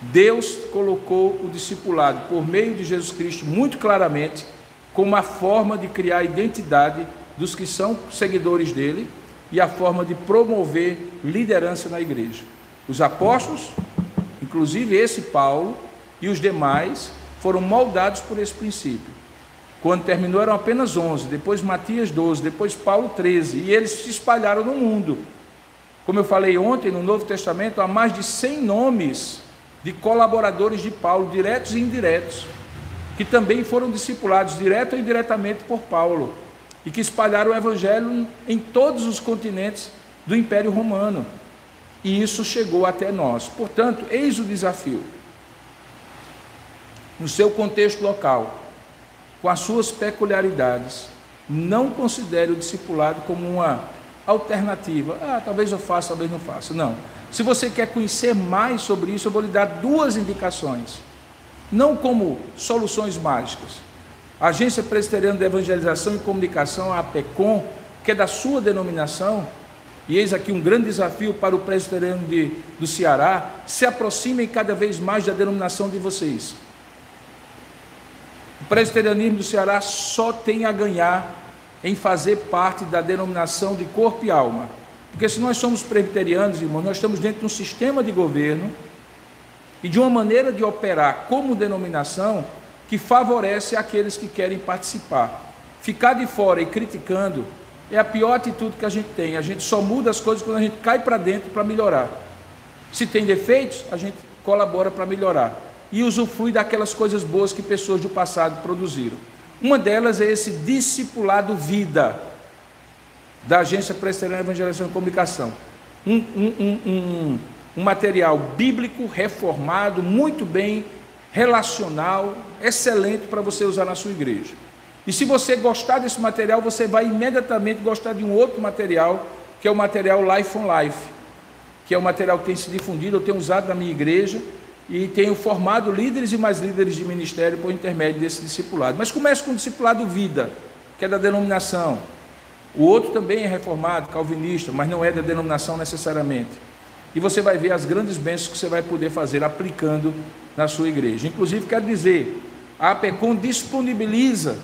Deus colocou o discipulado por meio de Jesus Cristo muito claramente como a forma de criar a identidade dos que são seguidores dele e a forma de promover liderança na igreja. Os apóstolos, inclusive esse Paulo e os demais, foram moldados por esse princípio. Quando terminou eram apenas 11, depois Matias 12, depois Paulo 13, e eles se espalharam no mundo. Como eu falei ontem, no Novo Testamento há mais de 100 nomes de colaboradores de Paulo, diretos e indiretos, que também foram discipulados, direto ou indiretamente por Paulo. e que espalharam o evangelho em todos os continentes do Império Romano. E isso chegou até nós. Portanto, eis o desafio. No seu contexto local, com as suas peculiaridades, não considere o discipulado como uma alternativa. Talvez eu faça, talvez não faça. Não. Se você quer conhecer mais sobre isso, eu vou lhe dar 2 indicações. Não como soluções mágicas. A Agência Presbiteriana de Evangelização e Comunicação, a APECOM, que é da sua denominação, e eis aqui um grande desafio para o presbiteriano do Ceará, se aproximem cada vez mais da denominação de vocês. O presbiterianismo do Ceará só tem a ganhar em fazer parte da denominação de corpo e alma. Porque se nós somos presbiterianos, irmãos, nós estamos dentro de um sistema de governo e de uma maneira de operar como denominação que favorece aqueles que querem participar. Ficar de fora e criticando é a pior atitude que a gente tem. A gente só muda as coisas quando a gente cai para dentro para melhorar. Se tem defeitos, a gente colabora para melhorar e usufrui daquelas coisas boas que pessoas do passado produziram. Uma delas é esse discipulado vida da Agência Presbiteriana de Evangelização e Comunicação. Um material bíblico, reformado, muito bem, relacional, excelente para você usar na sua igreja. E se você gostar desse material, você vai imediatamente gostar de um outro material, que é o material Life on Life, que é um material que tem se difundido, eu tenho usado na minha igreja, e tenho formado líderes e mais líderes de ministério por intermédio desse discipulado. Mas comece com o discipulado vida, que é da denominação. O outro também é reformado, calvinista, mas não é da denominação necessariamente. E você vai ver as grandes bênçãos que você vai poder fazer aplicando na sua igreja. Inclusive, quero dizer, a APECOM disponibiliza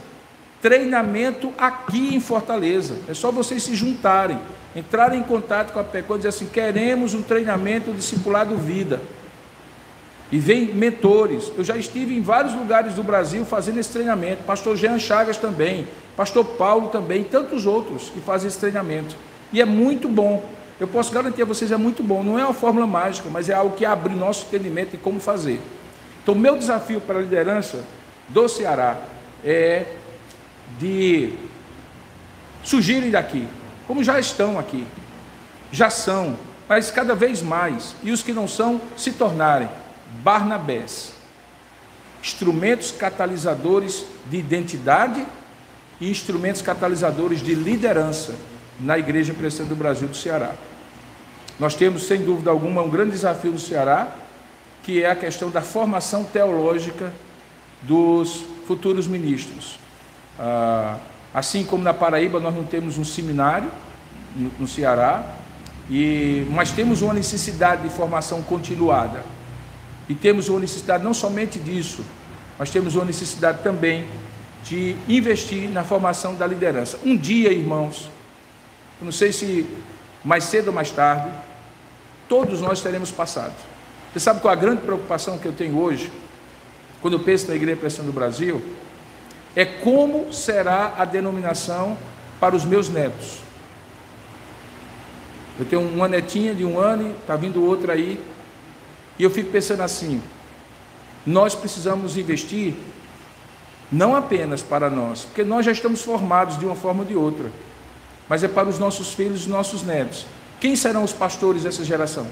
treinamento aqui em Fortaleza. É só vocês se juntarem, entrarem em contato com a APECOM e dizer assim: queremos um treinamento discipulado vida. E vem mentores. Eu já estive em vários lugares do Brasil fazendo esse treinamento. Pastor Jean Chagas também, Pastor Paulo também, e tantos outros que fazem esse treinamento. E é muito bom. Eu posso garantir a vocês, é muito bom. Não é uma fórmula mágica, mas é algo que abre nosso entendimento de como fazer. Então, meu desafio para a liderança do Ceará é de surgirem daqui, como já estão aqui, já são, mas cada vez mais, e os que não são, se tornarem Barnabés, instrumentos catalisadores de identidade e instrumentos catalisadores de liderança na Igreja Presbiteriana do Brasil do Ceará. Nós temos, sem dúvida alguma, um grande desafio no Ceará, que é a questão da formação teológica dos futuros ministros. Assim como na Paraíba nós não temos um seminário no Ceará, mas temos uma necessidade de formação continuada. E temos uma necessidade não somente disso, mas temos uma necessidade também de investir na formação da liderança. Um dia, irmãos, eu não sei se mais cedo ou mais tarde, todos nós teremos passado. Você sabe qual é a grande preocupação que eu tenho hoje, quando eu penso na Igreja Presbiteriana do Brasil? É como será a denominação para os meus netos. Eu tenho uma netinha de 1 ano, está vindo outra aí, e eu fico pensando assim: nós precisamos investir não apenas para nós, porque nós já estamos formados de uma forma ou de outra, mas é para os nossos filhos e os nossos netos. Quem serão os pastores dessa geração?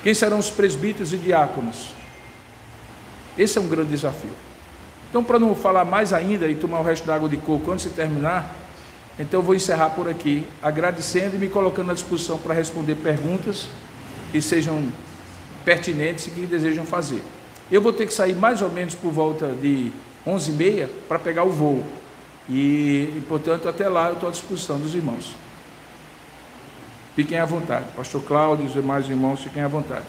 Quem serão os presbíteros e diáconos? Esse é um grande desafio. Então, para não falar mais ainda e tomar o resto da água de coco antes de terminar, então eu vou encerrar por aqui, agradecendo e me colocando à disposição para responder perguntas que sejam pertinentes e que desejam fazer. Eu vou ter que sair mais ou menos por volta de 11h30 para pegar o voo. E, portanto, até lá eu estou à disposição dos irmãos. Fiquem à vontade. Pastor Cláudio e os demais irmãos, fiquem à vontade.